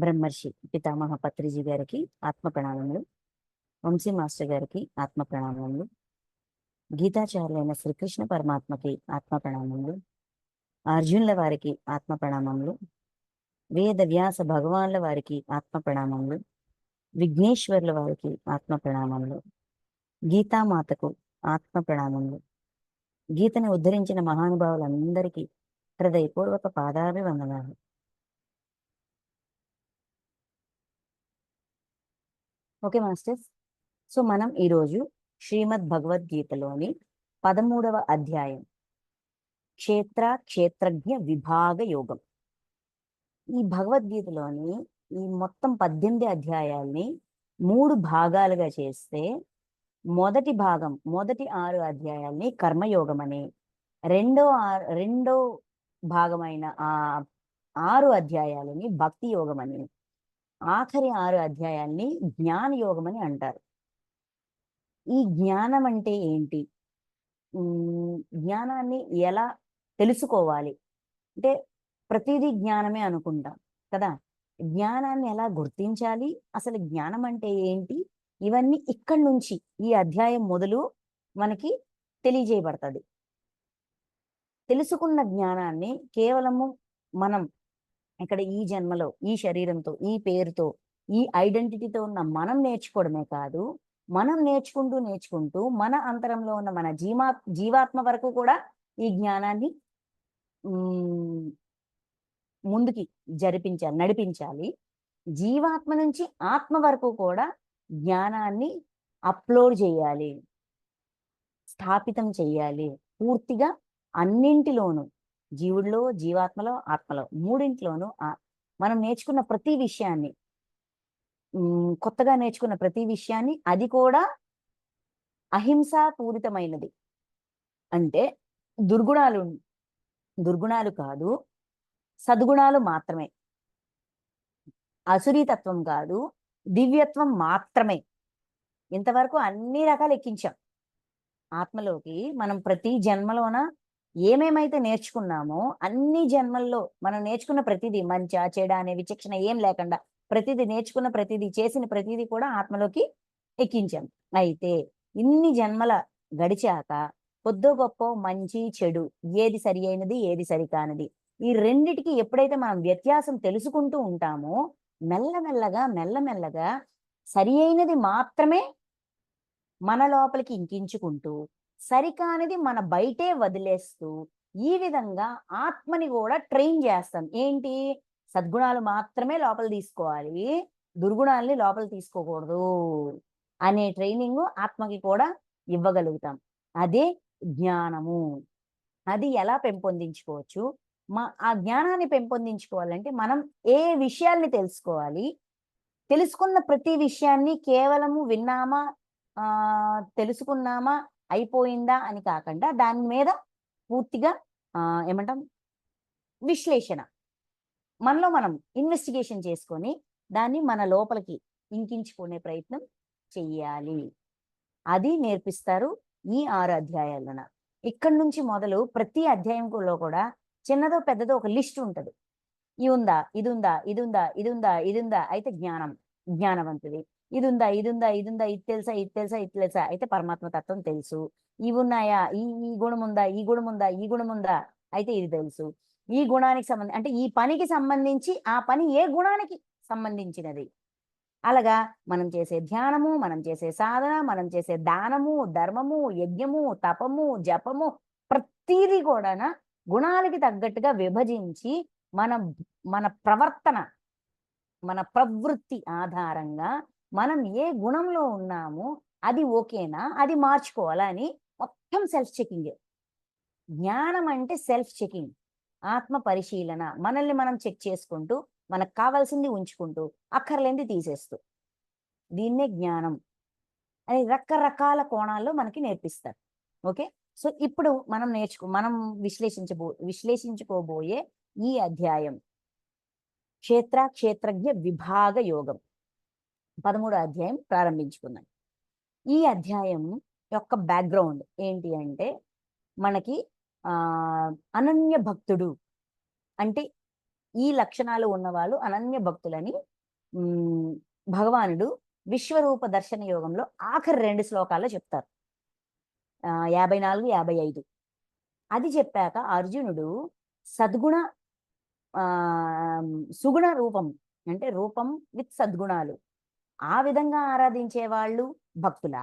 బ్రహ్మర్షి పితామహ పత్రిజీ గారికి ఆత్మ ప్రణామములు, వంశీ మాస్టర్ గారికి ఆత్మ ప్రణామములు, గీతాచార్యులైన శ్రీకృష్ణ పరమాత్మకి ఆత్మ ప్రణామములు, అర్జునుల వారికి ఆత్మ ప్రణామములు, వేద వ్యాస భగవాన్ల వారికి ఆత్మ ప్రణామములు, విఘ్నేశ్వర్ల వారికి ఆత్మ ప్రణామములు, గీతామాతకు ఆత్మ ప్రణామములు, గీతను ఉద్ధరించిన మహానుభావులందరికీ హృదయపూర్వక పాదాభివందనాలు. ఓకే మాస్టర్స్, సో మనం ఈరోజు శ్రీమద్ భగవద్గీతలోని 13వ అధ్యాయం క్షేత్రజ్ఞ విభాగ యోగం. ఈ భగవద్గీతలోని ఈ మొత్తం 18 అధ్యాయాల్ని 3 భాగాలుగా చేస్తే మొదటి 6 అధ్యాయాల్ని కర్మయోగం అని, రెండో భాగమైన ఆ 6 అధ్యాయాలని భక్తి యోగం అని, ఆఖరి 6 అధ్యాయాల్ని జ్ఞాన యోగం అని అంటారు. ఈ జ్ఞానం అంటే ఏంటి, జ్ఞానాన్ని ఎలా తెలుసుకోవాలి అంటే ప్రతిదీ జ్ఞానమే అనుకుంటాం కదా. జ్ఞానాన్ని ఎలా గుర్తించాలి, అసలు జ్ఞానం అంటే ఏంటి, ఇవన్నీ ఇక్కడి నుంచి ఈ అధ్యాయం మొదలు మనకి తెలియజేయబడుతుంది. తెలుసుకున్న జ్ఞానాన్ని కేవలము మనం ఇక్కడ ఈ జన్మలో ఈ శరీరంతో ఈ పేరుతో ఈ ఐడెంటిటీతో ఉన్న మనం నేర్చుకోవడమే కాదు, మనం నేర్చుకుంటూ మన అంతరంలో ఉన్న మన జీవాత్మ వరకు కూడా ఈ జ్ఞానాన్ని ముందుకి నడిపించాలి. జీవాత్మ నుంచి ఆత్మ వరకు కూడా జ్ఞానాన్ని అప్లోడ్ చేయాలి, స్థాపితం చేయాలి. పూర్తిగా అన్నింటిలోనూ, జీవుల్లో, జీవాత్మలో, ఆత్మలో, మూడింట్లోనూ మనం నేర్చుకున్న ప్రతి విషయాన్ని, కొత్తగా నేర్చుకున్న ప్రతి విషయాన్ని, అది కూడా అహింసాపూరితమైనది అంటే దుర్గుణాలు కాదు, సద్గుణాలు మాత్రమే. అసురీతత్వం కాదు, దివ్యత్వం మాత్రమే. ఇంతవరకు అన్ని రకాలు ఎక్కించాం ఆత్మలోకి. మనం ప్రతి జన్మలోన ఏమేమైతే నేర్చుకున్నామో అన్ని జన్మల్లో మనం నేర్చుకున్న ప్రతిదీ, మంచి చెడ అనే విచక్షణ ఏం లేకుండా ప్రతిదీ నేర్చుకున్న ప్రతిదీ, చేసిన ప్రతిదీ కూడా ఆత్మలోకి ఎక్కించాం. అయితే ఇన్ని జన్మల గడిచాక కొద్దో గొప్ప మంచి చెడు, ఏది సరి అయినది ఏది సరికానిది, ఈ రెండిటికి ఎప్పుడైతే మనం వ్యత్యాసం తెలుసుకుంటూ ఉంటామో మెల్లమెల్లగా సరి అయినది మాత్రమే మన లోపలికి ఇంకించుకుంటూ, సరికానిది మన బయటే వదిలేస్తూ, ఈ విధంగా ఆత్మని కూడా ట్రైన్ చేస్తాం. ఏంటి, సద్గుణాలు మాత్రమే లోపల తీసుకోవాలి, దుర్గుణాలని లోపల తీసుకోకూడదు అనే ట్రైనింగ్ ఆత్మకి కూడా ఇవ్వగలుగుతాం. అదే జ్ఞానము. అది ఎలా పెంపొందించుకోవచ్చు, ఆ జ్ఞానాన్ని పెంపొందించుకోవాలంటే మనం ఏ విషయాల్ని తెలుసుకోవాలి, తెలుసుకున్న ప్రతి విషయాన్ని కేవలము విన్నామా, తెలుసుకున్నామా, అయిపోయిందా అని కాకుండా దాని మీద పూర్తిగా ఏమంటాం, విశ్లేషణ, మనలో మనం ఇన్వెస్టిగేషన్ చేసుకొని దాన్ని మన లోపలికి ఇంకించుకునే ప్రయత్నం చెయ్యాలి. అది నేర్పిస్తారు ఈ 6 అధ్యాయాలన. ఇక్కడి నుంచి మొదలు ప్రతి అధ్యాయంలో కూడా చిన్నదో పెద్దదో ఒక లిస్ట్ ఉంటుంది. ఇది ఉందా, ఇది ఉందా, ఇది ఉందా, ఇది ఉందా, ఇది ఉందా, అయితే జ్ఞానవంతుడి. ఇది ఉందా, ఇది ఉందా, ఇది ఉందా, ఇది తెలుసా, ఇది తెలుసా, ఇది తెలుసా, అయితే పరమాత్మ తత్వం తెలుసు. ఇవి ఉన్నాయా, ఈ గుణం ఉందా, ఈ గుణం ఉందా, ఈ గుణం ఉందా, అయితే ఇది తెలుసు. ఈ గుణానికి సంబంధించి అంటే ఈ పనికి సంబంధించి ఆ పని ఏ గుణానికి సంబంధించినది. అలాగా మనం చేసే ధ్యానము, మనం చేసే సాధన, మనం చేసే దానము, ధర్మము, యజ్ఞము, తపము, జపము, ప్రతిదీ కూడా గుణాలకి తగ్గట్టుగా విభజించి మన ప్రవర్తన, మన ప్రవృత్తి ఆధారంగా మనం ఏ గుణంలో ఉన్నామో అది ఓకేనా, అది మార్చుకోవాలా అని మొత్తం సెల్ఫ్ చెకింగ్. జ్ఞానం అంటే సెల్ఫ్ చెకింగ్, ఆత్మ పరిశీలన, మనల్ని మనం చెక్ చేసుకుంటూ, మనకు కావాల్సింది ఉంచుకుంటూ, అక్కర్లేంది తీసేస్తూ, దీన్నే జ్ఞానం అని రకరకాల కోణాల్లో మనకి నేర్పిస్తారు. ఓకే, సో ఇప్పుడు మనం విశ్లేషించుకోబోయే ఈ అధ్యాయం క్షేత్రజ్ఞ విభాగ యోగం 13వ అధ్యాయం ప్రారంభించుకున్నాం. ఈ అధ్యాయం యొక్క బ్యాక్గ్రౌండ్ ఏంటి అంటే, మనకి అనన్య భక్తుడు అంటే ఈ లక్షణాలు ఉన్నవాళ్ళు అనన్య భక్తులని భగవానుడు విశ్వరూప దర్శన యోగంలో ఆఖరి 2 శ్లోకాల్లో చెప్తారు. 54, 55. అది చెప్పాక అర్జునుడు సద్గుణ సుగుణ రూపం అంటే రూపం విత్ సద్గుణాలు ఆ విధంగా ఆరాధించే వాళ్ళు భక్తుల,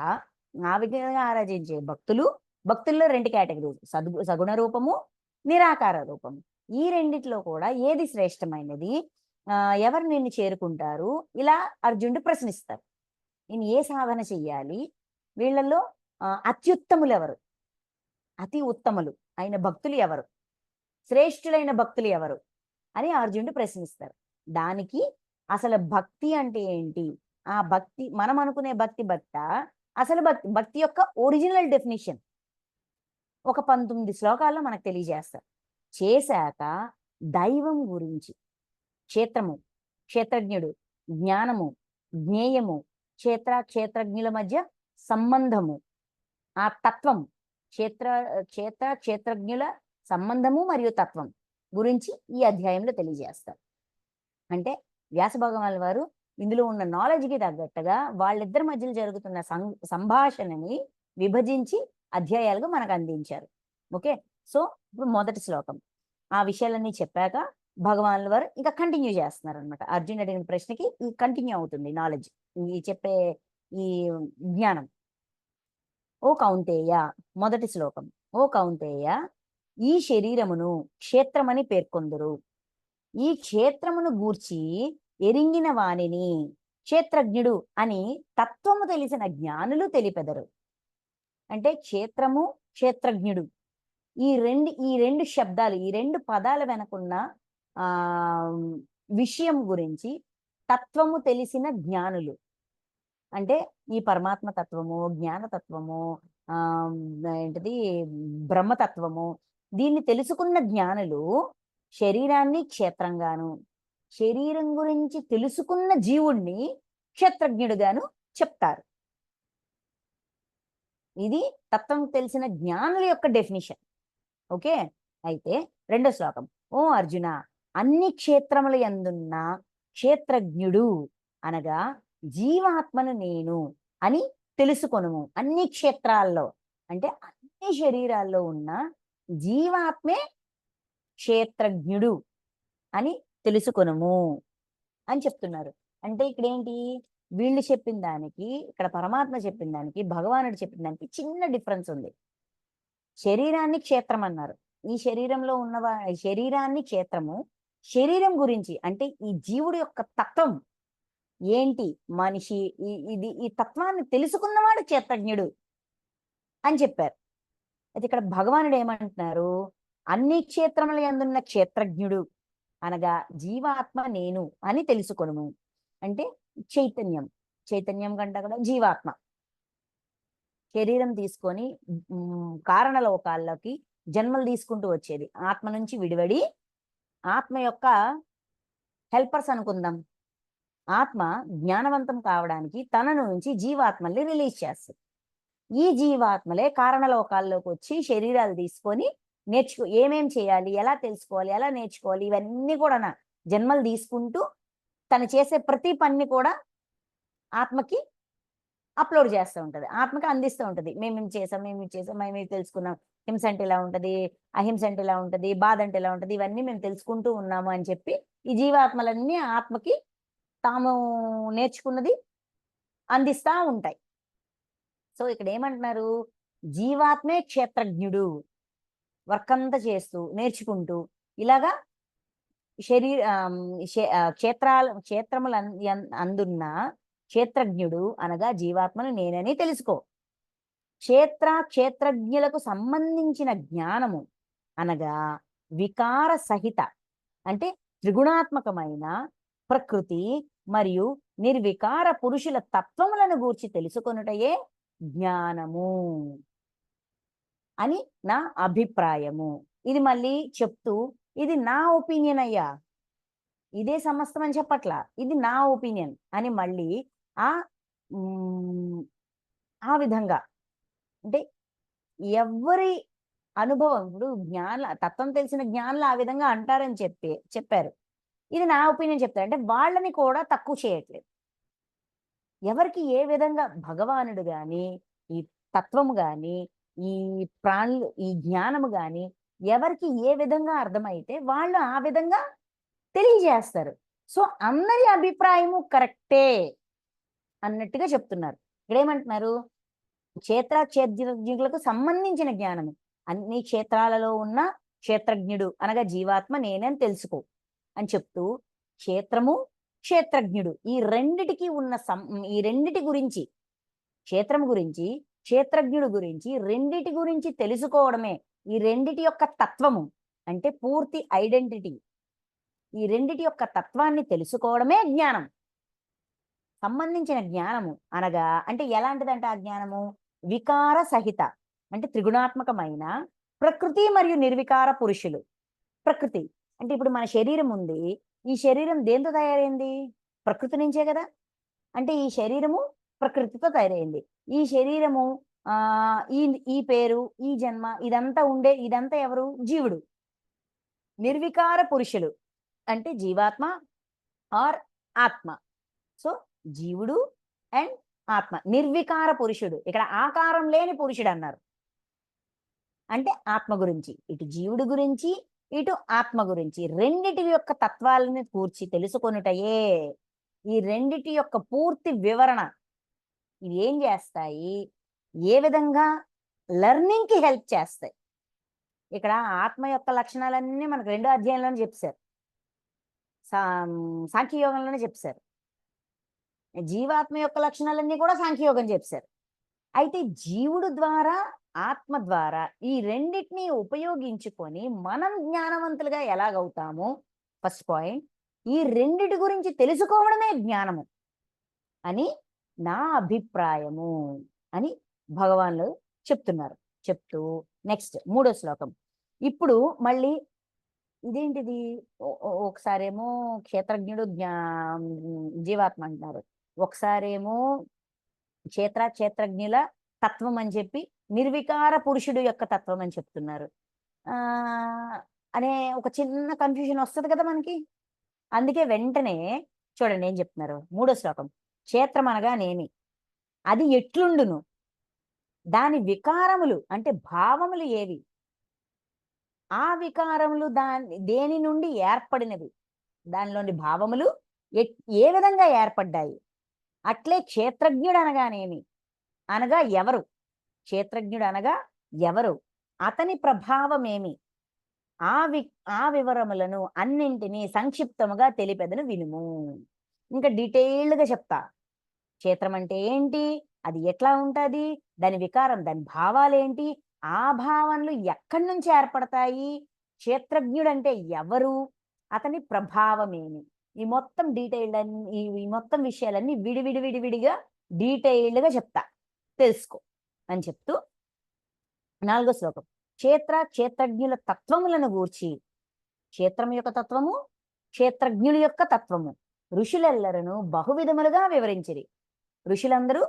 ఆ విధంగా ఆరాధించే భక్తుల్లో 2 కేటగిరీస్, సగుణ రూపము, నిరాకార రూపము. ఈ రెండిట్లో కూడా ఏది శ్రేష్టమైనది, ఎవరు నిన్ను చేరుకుంటారు, ఇలా అర్జునుడు ప్రశ్నిస్తారు. నేను ఏ సాధన చెయ్యాలి, వీళ్ళల్లో అత్యుత్తములు ఎవరు, అతి ఉత్తములు అయిన భక్తులు ఎవరు, శ్రేష్ఠులైన భక్తులు ఎవరు అని అర్జునుడు ప్రశ్నిస్తారు. దానికి అసలు భక్తి అంటే ఏంటి, ఆ భక్తి మనం అనుకునే భక్త అసలు భక్తి యొక్క ఒరిజినల్ డెఫినిషన్ ఒక 19 శ్లోకాల్లో మనకు తెలియజేస్తారు. చేశాక దైవం గురించి, క్షేత్రము, క్షేత్రజ్ఞుడు, జ్ఞానము, జ్ఞేయము, క్షేత్రజ్ఞుల మధ్య సంబంధము, ఆ తత్వం, క్షేత్రజ్ఞుల సంబంధము మరియు తత్వం గురించి ఈ అధ్యాయంలో తెలియజేస్తారు. అంటే వ్యాస భగవాన్ వారు ఇందులో ఉన్న నాలెడ్జ్కి తగ్గట్టుగా వాళ్ళిద్దరి మధ్యలో జరుగుతున్న సంభాషణని విభజించి అధ్యాయాలుగా మనకు అందించారు. ఓకే, సో ఇప్పుడు మొదటి శ్లోకం ఆ విషయాలన్నీ చెప్పాక భగవాన్ల వారు ఇంకా కంటిన్యూ చేస్తున్నారు అనమాట. అర్జునుడు అడిగిన ప్రశ్నకి ఈ కంటిన్యూ అవుతుంది నాలెడ్జ్, ఈ చెప్పే ఈ జ్ఞానం. ఓ కౌంతేయ, మొదటి శ్లోకం. ఓ కౌంతేయ, ఈ శరీరమును క్షేత్రమని పేర్కొందురు. ఈ క్షేత్రమును గూర్చి ఎరింగిన వానిని క్షేత్రజ్ఞుడు అని తత్వము తెలిసిన జ్ఞానులు తెలిపెదరు. అంటే క్షేత్రము, క్షేత్రజ్ఞుడు ఈ రెండు శబ్దాలు, ఈ 2 పదాల వెనకున్న విషయం గురించి తత్వము తెలిసిన జ్ఞానులు అంటే ఈ పరమాత్మ తత్వము, జ్ఞానతత్వము, ఏంటిది బ్రహ్మతత్వము, దీన్ని తెలుసుకున్న జ్ఞానులు శరీరాన్ని క్షేత్రంగాను, శరీరం గురించి తెలుసుకున్న జీవుణ్ణి క్షేత్రజ్ఞుడుగాను చెప్తారు. ఇది తత్వం తెలిసిన జ్ఞానుల యొక్క డెఫినిషన్. ఓకే, అయితే రెండో శ్లోకం. ఓ అర్జున, అన్ని క్షేత్రముల యందున్న క్షేత్రజ్ఞుడు అనగా జీవాత్మను నేను అని తెలుసుకొనుము. అన్ని క్షేత్రాల్లో అంటే అన్ని శరీరాల్లో ఉన్న జీవాత్మే క్షేత్రజ్ఞుడు అని తెలుసుకొనుము అని చెప్తున్నారు. అంటే ఇక్కడ ఏంటి, వీళ్ళు చెప్పిన దానికి, ఇక్కడ పరమాత్మ చెప్పిన దానికి, భగవానుడు చెప్పిన దానికి చిన్న డిఫరెన్స్ ఉంది. శరీరాన్ని క్షేత్రం అన్నారు. ఈ శరీరంలో ఉన్న శరీరాన్ని క్షేత్రము, శరీరం గురించి అంటే ఈ జీవుడు యొక్క తత్వం ఏంటి, మనిషి, ఈ తత్వాన్ని తెలుసుకున్నవాడు క్షేత్రజ్ఞుడు అని చెప్పారు. అయితే ఇక్కడ భగవానుడు ఏమంటున్నారు, అన్ని క్షేత్రముల యందున్న క్షేత్రజ్ఞుడు అనగా జీవాత్మ నేను అని తెలుసుకొనుము. అంటే చైతన్యం కంటే కూడా జీవాత్మ శరీరం తీసుకొని కారణలోకాల్లోకి జన్మలు తీసుకుంటూ వచ్చేది, ఆత్మ నుంచి విడివడి ఆత్మ యొక్క హెల్పర్స్ అనుకుందాం. ఆత్మ జ్ఞానవంతం కావడానికి తన నుంచి జీవాత్మల్ని రిలీజ్ చేస్తుంది. ఈ జీవాత్మలే కారణలోకాల్లోకి వచ్చి శరీరాలు తీసుకొని ఏమేం చేయాలి, ఎలా తెలుసుకోవాలి, ఎలా నేర్చుకోవాలి, ఇవన్నీ కూడా జన్మలు తీసుకుంటూ తను చేసే ప్రతి పని కూడా ఆత్మకి అప్లోడ్ చేస్తూ ఉంటుంది, ఆత్మకి అందిస్తూ ఉంటుంది. మేమేం చేసాం, మేము తెలుసుకున్నాం, హింస అంటే ఇలా ఉంటుంది, అహింస అంటే ఇలా ఉంటుంది, బాధ అంటే ఇలా ఉంటుంది, ఇవన్నీ మేము తెలుసుకుంటూ ఉన్నాము అని చెప్పి ఈ జీవాత్మలన్నీ ఆత్మకి తాము నేర్చుకున్నది అందిస్తూ ఉంటాయి. సో ఇక్కడ ఏమంటున్నారు, జీవాత్మే క్షేత్రజ్ఞుడు, వర్క్ అంతా చేస్తూ నేర్చుకుంటూ ఇలాగా క్షేత్రములు అందున్న క్షేత్రజ్ఞుడు అనగా జీవాత్మను నేనని తెలుసుకో. క్షేత్రజ్ఞులకు సంబంధించిన జ్ఞానము అనగా వికార సహిత అంటే త్రిగుణాత్మకమైన ప్రకృతి మరియు నిర్వికార పురుషుల తత్వములను గూర్చి తెలుసుకొనుటయే జ్ఞానము అని నా అభిప్రాయము. ఇది మళ్ళీ చెప్తూ, ఇది నా ఒపీనియన్ అయ్యా, ఇదే సమస్తం అని చెప్పట్లా, ఇది నా ఒపీనియన్ అని మళ్ళీ ఆ విధంగా అంటే ఎవరి అనుభవం, ఇప్పుడు తత్వం తెలిసిన జ్ఞానులు ఆ విధంగా అంటారని చెప్పారు. ఇది నా ఒపీనియన్ చెప్తాను. అంటే వాళ్ళని కూడా తక్కువ చేయట్లేదు. ఎవరికి ఏ విధంగా భగవానుడు గాని, ఈ తత్వము గాని, ఈ ప్రాణులు ఈ జ్ఞానము గాని ఎవరికి ఏ విధంగా అర్థమైతే వాళ్ళు ఆ విధంగా తెలియజేస్తారు. సో, అందరి అభిప్రాయము కరెక్టే అన్నట్టుగా చెప్తున్నారు. ఇక్కడేమంటున్నారు? క్షేత్రజ్ఞులకు సంబంధించిన జ్ఞానము. అన్ని క్షేత్రాలలో ఉన్న క్షేత్రజ్ఞుడు అనగా జీవాత్మ నేనే అని తెలుసుకో అని చెప్తూ, క్షేత్రము, క్షేత్రజ్ఞుడు ఈ రెండిటి గురించి, క్షేత్రము గురించి, క్షేత్రజ్ఞుడు గురించి రెండిటి గురించి తెలుసుకోవడమే ఈ రెండిటి యొక్క తత్వము. అంటే పూర్తి ఐడెంటిటీ. ఈ రెండిటి యొక్క తత్వాన్ని తెలుసుకోవడమే జ్ఞానం. సంబంధించిన జ్ఞానము అనగా అంటే ఎలాంటిదంటే ఆ జ్ఞానము వికార సహిత, అంటే త్రిగుణాత్మకమైన ప్రకృతి మరియు నిర్వికార పురుషులు. ప్రకృతి అంటే ఇప్పుడు మన శరీరం ఉంది. ఈ శరీరం దేంతో తయారైంది? ప్రకృతి నుంచే కదా. అంటే ఈ శరీరము ప్రకృతితో తయారైంది. ఈ శరీరము ఆ ఈ ఈ పేరు, ఈ జన్మ ఇదంతా ఎవరు? జీవుడు. నిర్వికార పురుషులు అంటే జీవాత్మ ఆర్ ఆత్మ. సో జీవుడు అండ్ ఆత్మ నిర్వికార పురుషుడు. ఇక్కడ ఆకారం లేని పురుషుడు అన్నారు. అంటే ఆత్మ గురించి, ఇటు జీవుడు గురించి, ఇటు ఆత్మ గురించి రెండిటి యొక్క తత్వాలని కూర్చి తెలుసుకొనుటయే ఈ రెండిటి యొక్క పూర్తి వివరణ. ఇవి ఏం చేస్తాయి? ఏ విధంగా లెర్నింగ్కి హెల్ప్ చేస్తాయి? ఇక్కడ ఆత్మ యొక్క లక్షణాలన్నీ మనకు 2వ అధ్యాయంలోనే చెప్పారు. సాంఖ్యయోగంలోనే చెప్పారు. జీవాత్మ యొక్క లక్షణాలన్నీ కూడా సాంఖ్యయోగం చెప్పారు. అయితే జీవుడు ద్వారా, ఆత్మ ద్వారా ఈ రెండిటిని ఉపయోగించుకొని మనం జ్ఞానవంతులుగా ఎలాగవుతామో ఫస్ట్ పాయింట్, ఈ రెండిటి గురించి తెలుసుకోవడమే జ్ఞానము అని నా అభిప్రాయము అని భగవాన్లు చెప్తున్నారు. చెప్తూ నెక్స్ట్ 3వ శ్లోకం. ఇప్పుడు మళ్ళీ ఇదేంటిది? ఒకసారేమో క్షేత్రజ్ఞుడు జీవాత్మ అంటున్నారు, ఒకసారేమో క్షేత్రజ్ఞుల తత్వం అని చెప్పి నిర్వికార పురుషుడు యొక్క తత్వం అని చెప్తున్నారు. అనే ఒక చిన్న కన్ఫ్యూజన్ వస్తుంది కదా మనకి. అందుకే వెంటనే చూడండి ఏం చెప్తున్నారు 3వ శ్లోకం. క్షేత్రం అనగా నేమి, అది ఎట్లుండును, దాని వికారములు అంటే భావములు ఏవి, ఆ వికారములు దేని నుండి ఏర్పడినవి, దానిలోని భావములు ఏ విధంగా ఏర్పడ్డాయి. అట్లే క్షేత్రజ్ఞుడు అనగానేమి, అనగా ఎవరు? క్షేత్రజ్ఞుడు అనగా ఎవరు? అతని ప్రభావమేమి? ఆ వివరములను అన్నింటినీ సంక్షిప్తముగా తెలిపెదను వినుము. ఇంకా డీటెయిల్డ్గా చెప్తా. క్షేత్రం అంటే ఏంటి, అది ఎట్లా ఉంటుంది, దాని వికారం, దాని భావాలేంటి, ఆ భావనలు ఎక్కడి నుంచి ఏర్పడతాయి, క్షేత్రజ్ఞుడు అంటే ఎవరు, అతని ప్రభావమేమి, ఈ మొత్తం ఈ మొత్తం విషయాలన్నీ విడివిడిగా డీటెయిల్డ్గా చెప్తా, తెలుసుకో అని చెప్తూ 4వ శ్లోకం. క్షేత్రజ్ఞుల తత్వములను గూర్చి, క్షేత్రం యొక్క తత్వము, క్షేత్రజ్ఞుల యొక్క తత్వము ఋషులెల్లరను బహువిధములుగా వివరించిరి. ఋషులందరూ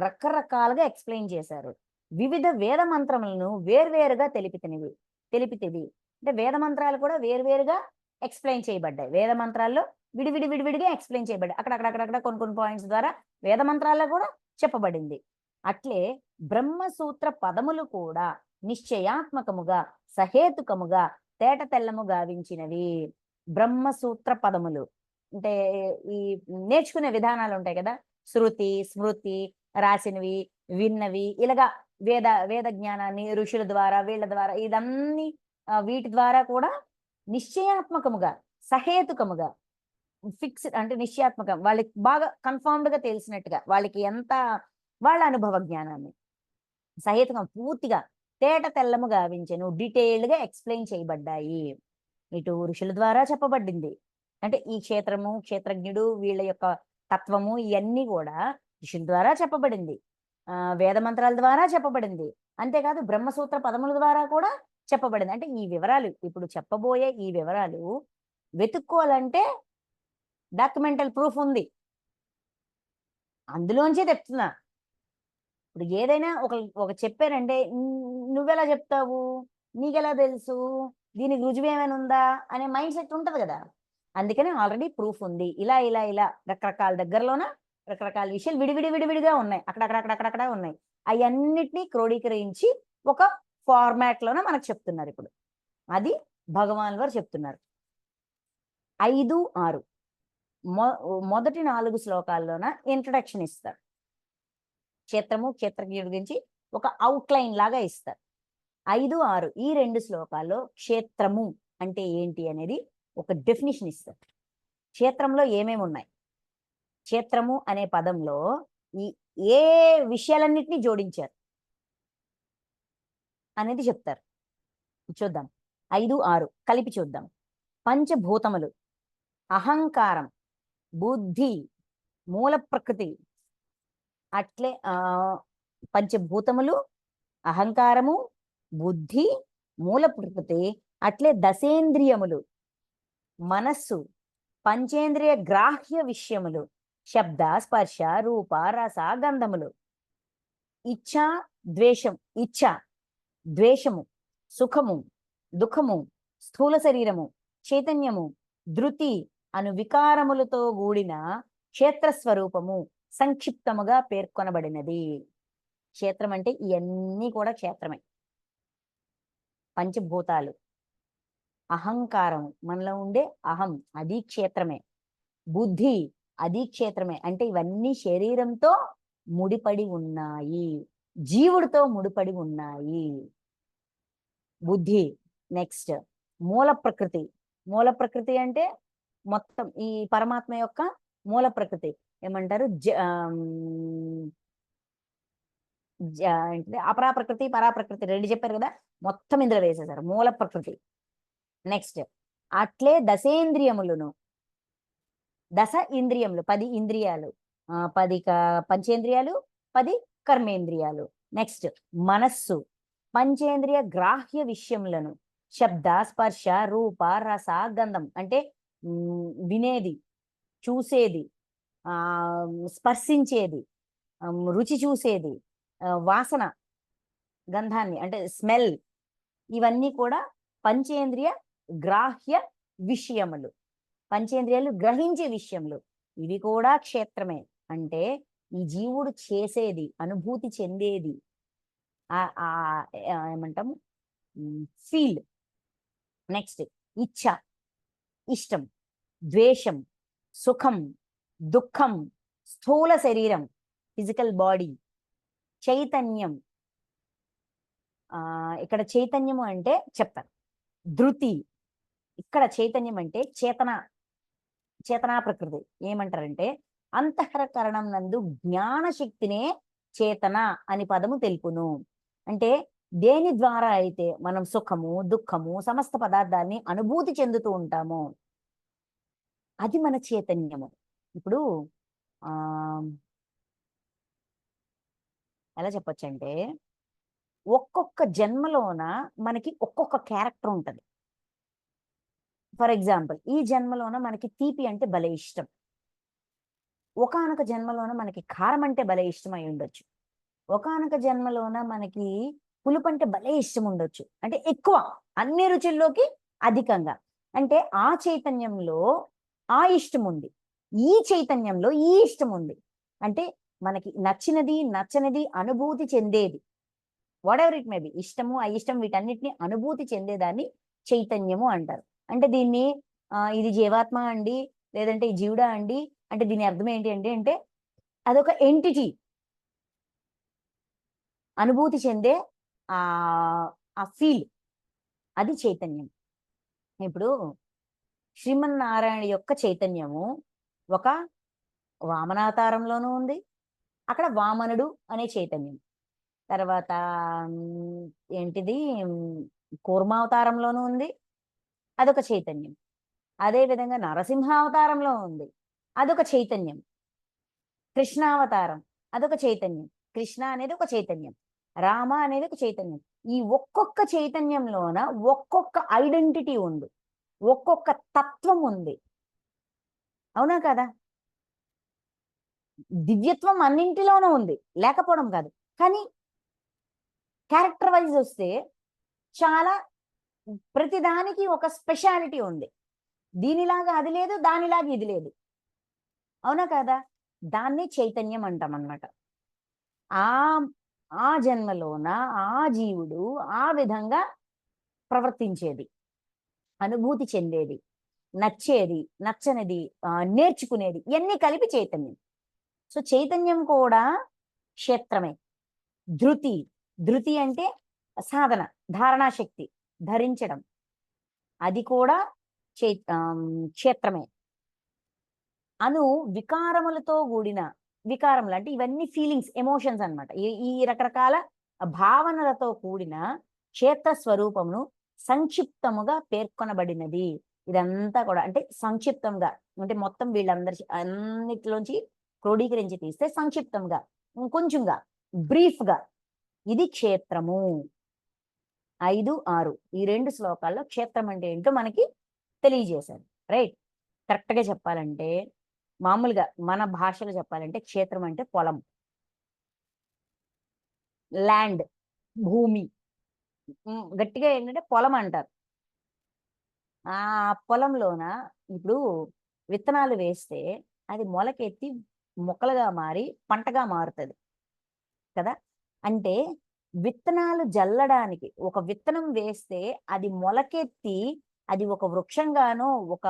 రకరకాలుగా ఎక్స్ప్లెయిన్ చేశారు. వివిధ వేద మంత్రములను వేర్వేరుగా తెలిపితివి. అంటే వేద మంత్రాలు కూడా వేర్వేరుగా ఎక్స్ప్లెయిన్ చేయబడ్డాయి. వేద మంత్రాల్లో విడివిడిగా ఎక్స్ప్లెయిన్ చేయబడ్డాయి. అక్కడక్కడ కొన్ని పాయింట్స్ ద్వారా వేద మంత్రాల్లో కూడా చెప్పబడింది. అట్లే బ్రహ్మసూత్ర పదములు కూడా నిశ్చయాత్మకముగా సహేతుకముగా తేట తెల్లము గావించినవి. బ్రహ్మసూత్ర పదములు అంటే ఈ నేర్చుకునే విధానాలు ఉంటాయి కదా, శృతి స్మృతి రాసినవి విన్నవి, ఇలాగా వేద జ్ఞానాన్ని ఋషుల ద్వారా వీళ్ళ ద్వారా ఇదన్నీ వీటి ద్వారా కూడా నిశ్చయాత్మకముగా సహేతుకముగా ఫిక్స్డ్ అంటే నిశ్చయాత్మకం, వాళ్ళకి బాగా కన్ఫర్మ్డ్గా తెలిసినట్టుగా, వాళ్ళకి ఎంత వాళ్ళ అనుభవ జ్ఞానాన్ని సహేతుకం పూర్తిగా తేట తెల్లము గావించెను, డీటెయిల్డ్గా ఎక్స్ప్లెయిన్ చేయబడ్డాయి. ఇటు ఋషుల ద్వారా చెప్పబడింది. అంటే ఈ క్షేత్రము క్షేత్రజ్ఞుడు వీళ్ళ యొక్క తత్వము ఇవన్నీ కూడా ఋషుల ద్వారా చెప్పబడింది, వేద మంత్రాల ద్వారా చెప్పబడింది. అంతేకాదు బ్రహ్మసూత్ర పదముల ద్వారా కూడా చెప్పబడింది. అంటే ఈ వివరాలు ఇప్పుడు చెప్పబోయే ఈ వివరాలు వెతుక్కోవాలంటే డాక్యుమెంటల్ ప్రూఫ్ ఉంది, అందులోంచే చెప్తున్నా. ఇప్పుడు ఏదైనా ఒక చెప్పారంటే నువ్వెలా చెప్తావు, నీకెలా తెలుసు, దీనికి రుజువు ఏమైనా ఉందా అనే మైండ్ సెట్ ఉంటుంది కదా. అందుకని ఆల్రెడీ ప్రూఫ్ ఉంది. ఇలా ఇలా ఇలా రకరకాల దగ్గరలోన రకరకాల విషయాలు విడివిడిగా ఉన్నాయి. అక్కడక్కడ ఉన్నాయి. అవన్నిటినీ క్రోడీకరించి ఒక ఫార్మాట్ లోన మనకు చెప్తున్నారు ఇప్పుడు. అది భగవాన్ వారు చెప్తున్నారు. 5, 6 మొదటి 4 శ్లోకాల్లోన ఇంట్రడక్షన్ ఇస్తారు. క్షేత్రము, క్షేత్రజ్ఞుడి గురించి ఒక అవుట్లైన్ లాగా ఇస్తారు. 5, 6 ఈ 2 శ్లోకాల్లో క్షేత్రము అంటే ఏంటి అనేది ఒక డెఫినిషన్ ఇస్తారు. క్షేత్రంలో ఏమేమి ఉన్నాయి, క్షేత్రము అనే పదంలో ఈ ఏ విషయాలన్నిటినీ జోడించారు అనేది చెప్తారు. చూద్దాం. 5, 6 కలిపి చూద్దాం. పంచభూతములు, అహంకారం, బుద్ధి, మూల ప్రకృతి, అట్లే పంచభూతములు, అహంకారము, బుద్ధి, మూల ప్రకృతి, అట్లే దశేంద్రియములు, మనస్సు, పంచేంద్రియ గ్రాహ్య విషయములు, శబ్ద, స్పర్శ, రూప, రస, గంధములు, ఇచ్ఛ, ద్వేషము, సుఖము, దుఃఖము, స్థూల శరీరము, చైతన్యము, ధృతి అను వికారములతో కూడిన క్షేత్రస్వరూపము సంక్షిప్తముగా పేర్కొనబడినది. క్షేత్రం అంటే ఇవన్నీ కూడా క్షేత్రమే. పంచభూతాలు, అహంకారం మనలో ఉండే అహం అది క్షేత్రమే, బుద్ధి అది క్షేత్రమే. అంటే ఇవన్నీ శరీరంతో ముడిపడి ఉన్నాయి, జీవుడితో ముడిపడి ఉన్నాయి. బుద్ధి. నెక్స్ట్ మూల ప్రకృతి అంటే మొత్తం ఈ పరమాత్మ యొక్క మూల ప్రకృతి ఏమంటారు, అపరా ప్రకృతి, పరాప్రకృతి 2 చెప్పారు కదా, మొత్తం ఇందులో వేసేసారు మూల ప్రకృతి. నెక్స్ట్ అట్లే దశేంద్రియములను, దశ ఇంద్రియములు 10 ఇంద్రియాలు, 10 పంచేంద్రియాలు, 10 కర్మేంద్రియాలు. నెక్స్ట్ మనస్సు, పంచేంద్రియ గ్రాహ్య విషయములను, శబ్ద, స్పర్శ, రూప, రస, గంధం అంటే వినేది, చూసేది, స్పర్శించేది, రుచి చూసేది, వాసన, గంధాన్ని అంటే స్మెల్, ఇవన్నీ కూడా పంచేంద్రియ గ్రాహ్య విషయములు, పంచేంద్రియాలు గ్రహించే విషయములు. ఇవి కూడా క్షేత్రమే. అంటే ఈ జీవుడు చేసేది, అనుభూతి చెందేది, ఏమంటాము ఫీల్. నెక్స్ట్ ఇచ్ఛ, ఇష్టం, ద్వేషం, సుఖం, దుఃఖం, స్థూల శరీరం, ఫిజికల్ బాడీ, చైతన్యం. ఇక్కడ చైతన్యము అంటే చెప్తాను, ధృతి. ఇక్కడ చైతన్యం అంటే చేతనా ప్రకృతి. ఏమంటారంటే అంతఃకరణం నందు జ్ఞాన శక్తినే చేతన అని పదము తెలుపును. అంటే దేని ద్వారా అయితే మనం సుఖము, దుఃఖము, సమస్త పదార్థాన్ని అనుభూతి చెందుతూ ఉంటామో అది మన చైతన్యము. ఇప్పుడు ఎలా చెప్పొచ్చు అంటే ఒక్కొక్క జన్మలోన మనకి ఒక్కొక్క క్యారెక్టర్ ఉంటుంది. ఫర్ ఎగ్జాంపుల్ ఈ జన్మలోన మనకి తీపి అంటే భలే ఇష్టం, ఒకానొక జన్మలోన మనకి కారం అంటే భలే ఇష్టం అయి ఉండొచ్చు, ఒకానొక జన్మలోన మనకి పులుపు అంటే భలే ఇష్టం ఉండొచ్చు. అంటే ఎక్కువ అన్ని రుచుల్లోకి అధికంగా. అంటే ఆ చైతన్యంలో ఆ ఇష్టం ఉంది, ఈ చైతన్యంలో ఈ ఇష్టం ఉంది. అంటే మనకి నచ్చినది నచ్చనిది అనుభూతి చెందేది, whatever it may be, ఇష్టము అయిష్టం వీటన్నిటిని అనుభూతి చెందేదాన్ని చైతన్యము అంటారు. అంటే దీన్ని ఇది జీవాత్మ అండి, లేదంటే ఈ జీవుడా అండి అంటే దీని అర్థం ఏంటి అంటే అదొక ఎంటిటీ, అనుభూతి చెందే ఆ ఫీల్, అది చైతన్యం. ఇప్పుడు శ్రీమన్నారాయణ యొక్క చైతన్యము ఒక వామనావతారంలోనూ ఉంది, అక్కడ వామనుడు అనే చైతన్యం. తర్వాత ఏంటిది కూర్మావతారంలోనూ ఉంది, అదొక చైతన్యం. అదేవిధంగా నరసింహావతారంలో ఉంది, అదొక చైతన్యం. కృష్ణావతారం అదొక చైతన్యం, కృష్ణ అనేది ఒక చైతన్యం, రామ అనేది ఒక చైతన్యం. ఈ ఒక్కొక్క చైతన్యంలోన ఒక్కొక్క ఐడెంటిటీ ఉంది, ఒక్కొక్క తత్వం ఉంది. అవునా కదా? దివ్యత్వం అన్నింటిలోనూ ఉంది, లేకపోవడం కాదు. కానీ క్యారెక్టర్ వైజ్ వస్తే చాలా ప్రతిదానికి ఒక స్పెషాలిటీ ఉంది. దీనిలాగా అది లేదు, దానిలాగా ఇది లేదు. అవునా కదా? దాన్ని చైతన్యం అంటాం అన్నమాట. ఆ ఆ జన్మలోన ఆ జీవుడు ఆ విధంగా ప్రవర్తించేది, అనుభూతి చెందేది, నచ్చేది, నచ్చనిది, నేర్చుకునేది ఇవన్నీ కలిపి చైతన్యం. సో చైతన్యం కూడా క్షేత్రమే. ధృతి, ధృతి అంటే సాధన, ధారణాశక్తి, ధరించడం, అది కూడా క్షేత్రమే. అను వికారములతో కూడిన, వికారములు అంటే ఇవన్నీ ఫీలింగ్స్, ఎమోషన్స్ అన్నమాట. ఈ ఈ రకరకాల భావనలతో కూడిన క్షేత్ర స్వరూపమును సంక్షిప్తముగా పేర్కొనబడినది. ఇదంతా కూడా అంటే సంక్షిప్తంగా, అంటే మొత్తం వీళ్ళందరి అన్నిటిలోంచి క్రోడీకరించి తీస్తే సంక్షిప్తంగా, కొంచెంగా, బ్రీఫ్గా ఇది క్షేత్రము. 5, 6 ఈ 2 శ్లోకాల్లో క్షేత్రం అంటే ఏంటో మనకి తెలియజేశారు. రైట్. కరెక్ట్‌గా చెప్పాలంటే, మామూలుగా మన భాషలో చెప్పాలంటే క్షేత్రం అంటే పొలం, ల్యాండ్, భూమి. గట్టిగా ఏంటంటే పొలం అంటారు. ఆ పొలంలోన ఇప్పుడు విత్తనాలు వేస్తే అది మొలకెత్తి మొక్కలుగా మారి పంటగా మారుతది కదా! అంటే విత్తనాలు జల్లడానికి, ఒక విత్తనం వేస్తే అది మొలకెత్తి అది ఒక వృక్షంగానో, ఒక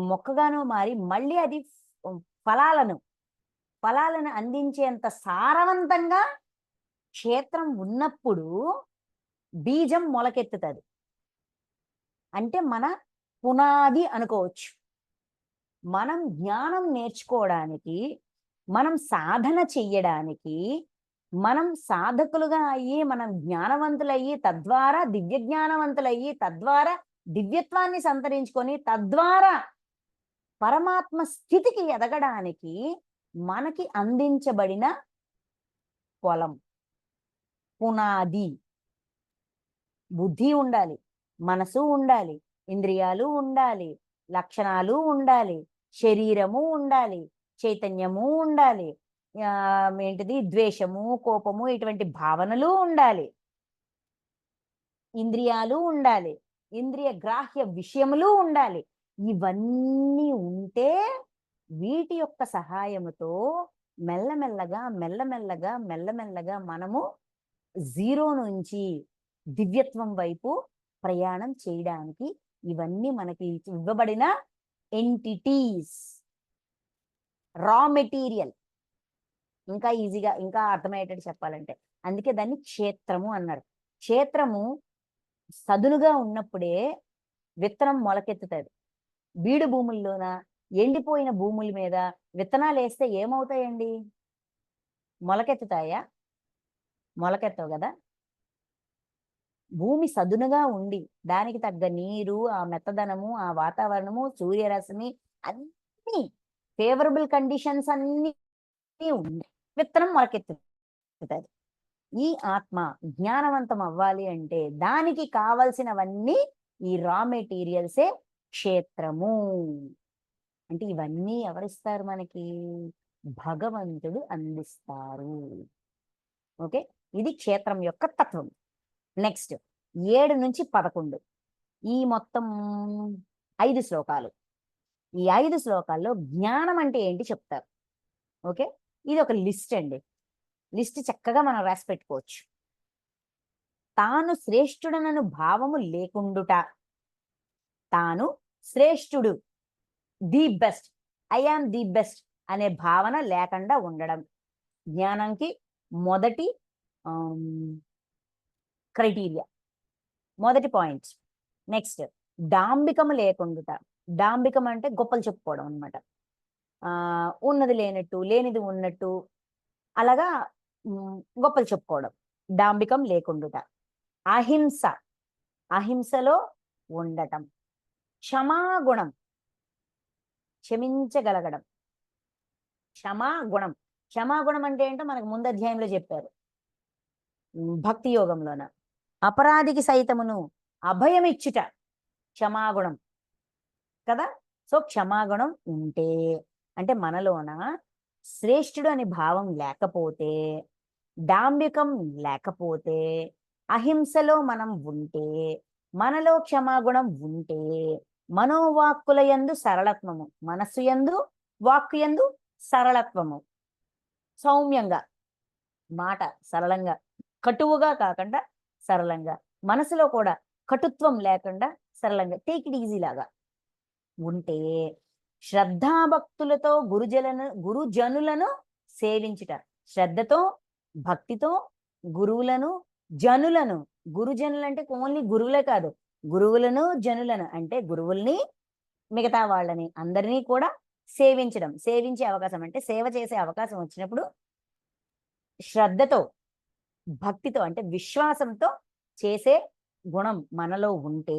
మొక్కగానో మారి మళ్ళీ అది ఫలాలను ఫలాలను అందించేంత సారవంతంగా క్షేత్రం ఉన్నప్పుడు బీజం మొలకెత్తుతది. అంటే మన పునాది అనుకోవచ్చు. మనం జ్ఞానం నేర్చుకోవడానికి, మనం సాధన చెయ్యడానికి, మనం సాధకులుగా అయ్యి, మనం జ్ఞానవంతులయ్యి, తద్వారా దివ్య జ్ఞానవంతులయ్యి, తద్వారా దివ్యత్వాన్ని సంతరించుకొని, తద్వారా పరమాత్మ స్థితికి ఎదగడానికి మనకి అందించబడిన పొలం, పునాది. బుద్ధి ఉండాలి, మనసు ఉండాలి, ఇంద్రియాలు ఉండాలి, లక్షణాలు ఉండాలి, శరీరము ఉండాలి, చైతన్యము ఉండాలి, ఏంటిది ద్వేషము, కోపము ఇటువంటి భావనలు ఉండాలి, ఇంద్రియాలు ఉండాలి, ఇంద్రియ గ్రాహ్య విషయములు ఉండాలి. ఇవన్నీ ఉంటే వీటి యొక్క సహాయముతో మెల్లమెల్లగా మెల్లమెల్లగా మెల్లమెల్లగా మనము జీరో నుంచి దివ్యత్వం వైపు ప్రయాణం చేయడానికి ఇవన్నీ మనకి ఇవ్వబడిన ఎంటిటీస్, రా మెటీరియల్. ఇంకా ఈజీగా, ఇంకా అర్థమయ్యేటట్టు చెప్పాలంటే అందుకే దాన్ని క్షేత్రము అన్నారు. క్షేత్రము సదునుగా ఉన్నప్పుడే విత్తనం మొలకెత్తుతుంది. బీడు భూముల్లోన, ఎండిపోయిన భూముల మీద విత్తనాలు వేస్తే ఏమవుతాయండి? మొలకెత్తుతాయా? మొలకెత్తవు కదా. భూమి సదునుగా ఉండి దానికి తగ్గ నీరు, ఆ మెత్తదనము, ఆ వాతావరణము, సూర్యరశ్మి అన్నీ ఫేవరబుల్ కండిషన్స్ అన్నీ ఉండి విత్తనం మొలకెత్తుతుంది. ఈ ఆత్మ జ్ఞానవంతం అవ్వాలి అంటే దానికి కావలసినవన్నీ ఈ రా మెటీరియల్సే క్షేత్రము. అంటే ఇవన్నీ ఎవరిస్తారు మనకి? భగవంతుడు అందిస్తారు. ఓకే, ఇది క్షేత్రం యొక్క తత్వం. నెక్స్ట్ 7 నుంచి 11 ఈ మొత్తం 5 శ్లోకాలు. ఈ 5 శ్లోకాల్లో జ్ఞానం అంటే ఏంటి చెప్తారు. ఓకే, ఇది ఒక లిస్ట్ అండి. లిస్ట్ చక్కగా మనం రాసి పెట్టుకోవచ్చు. తాను శ్రేష్ఠుడనను భావము లేకుండుట, తాను శ్రేష్ఠుడు, the best, I am the best అనే భావన లేకుండా ఉండడం జ్ఞానంకి మొదటి క్రైటీరియా, మొదటి పాయింట్. నెక్స్ట్ డాంబికము లేకుండుట. డాంబికం అంటే గొప్పలు చెప్పుకోవడం అనమాట. ఉన్నది లేనట్టు, లేనిది ఉన్నట్టు, అలాగా గొప్పలు చెప్పుకోవడం, డాంబికం లేకుండుట. అహింస, అహింసలో ఉండటం. క్షమాగుణం, క్షమించగలగడం. క్షమాగుణం, క్షమాగుణం అంటే ఏంటో మనకు ముందు అధ్యాయంలో చెప్పారు భక్తి యోగంలోన. అపరాధికి సైతమును అభయమిచ్చుట క్షమాగుణం కదా. సో క్షమాగుణం ఉంటే అంటే మనలోన శ్రేష్ఠుడు అనే భావం లేకపోతే, డాంబికం లేకపోతే, అహింసలో మనం ఉంటే, మనలో క్షమాగుణం ఉంటే మనోవాక్కుల యందు సరళత్వము, మనస్సు యందు వాక్కు యందు సరళత్వము, సౌమ్యంగా మాట సరళంగా, కటువుగా కాకుండా సరళంగా, మనసులో కూడా కటుత్వం లేకుండా సరళంగా, టేక్ ఇట్ ఈజీ లాగా ఉంటే శ్రద్ధాభక్తులతో గురుజనులను సేవించుట. శ్రద్ధతో భక్తితో గురువులను జనులను, గురుజనులు అంటే ఓన్లీ గురువులే కాదు, గురువులను జనులను అంటే గురువుల్ని మిగతా వాళ్ళని అందరినీ కూడా సేవించడం. సేవించే అవకాశం అంటే సేవ చేసే అవకాశం వచ్చినప్పుడు శ్రద్ధతో భక్తితో అంటే విశ్వాసంతో చేసే గుణం మనలో ఉంటే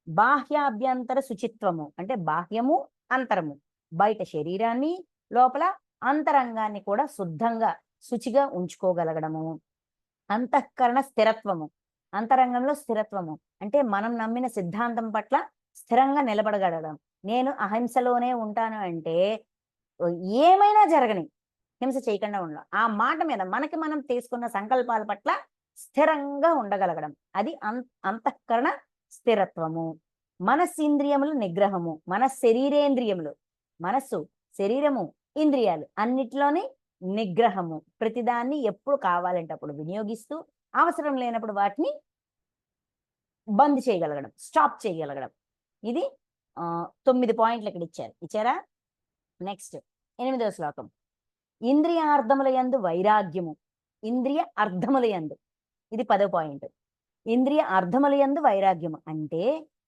బాహ్యాభ్యంతర శుచిత్వము అంటే బాహ్యము అంతరము, బయట శరీరాన్ని లోపల అంతరంగాన్ని కూడా శుద్ధంగా శుచిగా ఉంచుకోగలగడము. అంతఃకరణ స్థిరత్వము, అంతరంగంలో స్థిరత్వము అంటే మనం నమ్మిన సిద్ధాంతం పట్ల స్థిరంగా నిలబడగలగడం. నేను అహింసలోనే ఉంటాను అంటే ఏమైనా జరగని హింస చేయకుండా ఉండడం. ఆ మాట మీద మనకి మనం తీసుకున్న సంకల్పాల పట్ల స్థిరంగా ఉండగలగడం, అది అంతఃకరణ స్థిరత్వము. మనస్సింద్రియములు నిగ్రహము, శరీరేంద్రియములు, మనస్సు శరీరము ఇంద్రియాలు అన్నిటిలోని నిగ్రహము, ప్రతిదాన్ని ఎప్పుడు కావాలంటే అప్పుడు వినియోగిస్తూ అవసరం లేనప్పుడు వాటిని బంద్ చేయగలగడం, స్టాప్ చేయగలగడం. ఇది 9 పాయింట్లు ఇక్కడ ఇచ్చారా? నెక్స్ట్ 8వ శ్లోకం. ఇంద్రియార్థముల యందు వైరాగ్యము, ఇంద్రియ అర్థముల యందు, ఇది 10వ పాయింట్. ఇంద్రియ అర్థముల యందు వైరాగ్యము అంటే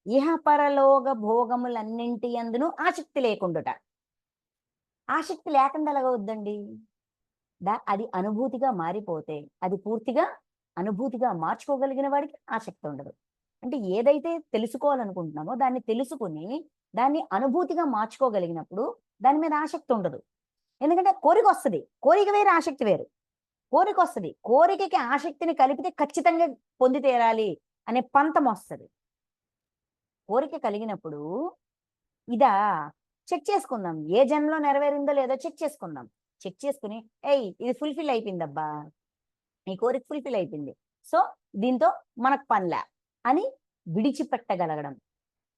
ఇహపరలోక భోగములన్నింటి యందును ఆసక్తి లేకుండుట. ఆసక్తి లేకుండా ఎలాగవుద్దండి? అది అనుభూతిగా మారిపోతే, అది పూర్తిగా అనుభూతిగా మార్చుకోగలిగిన వాడికి ఆసక్తి ఉండదు. అంటే ఏదైతే తెలుసుకోవాలనుకుంటున్నామో దాన్ని తెలుసుకుని దాన్ని అనుభూతిగా మార్చుకోగలిగినప్పుడు దాని మీద ఆసక్తి ఉండదు. ఎందుకంటే కోరిక వస్తుంది, కోరిక వేరు ఆసక్తి వేరు. కోరిక వస్తుంది, కోరికకి ఆసక్తిని కలిపితే ఖచ్చితంగా పొంది తీరాలి అనే పంతం వస్తుంది. కోరిక కలిగినప్పుడు ఇదా చెక్ చేసుకుందాం, ఏ జన్మలో నెరవేరిందో లేదో చెక్ చేసుకుందాం. చెక్ చేసుకుని ఇది ఫుల్ఫిల్ అయిపోయిందబ్బా, ఈ కోరిక ఫుల్ఫిల్ అయిపోయింది, సో దీంతో మనకు పనిలే అని విడిచిపెట్టగలగడం.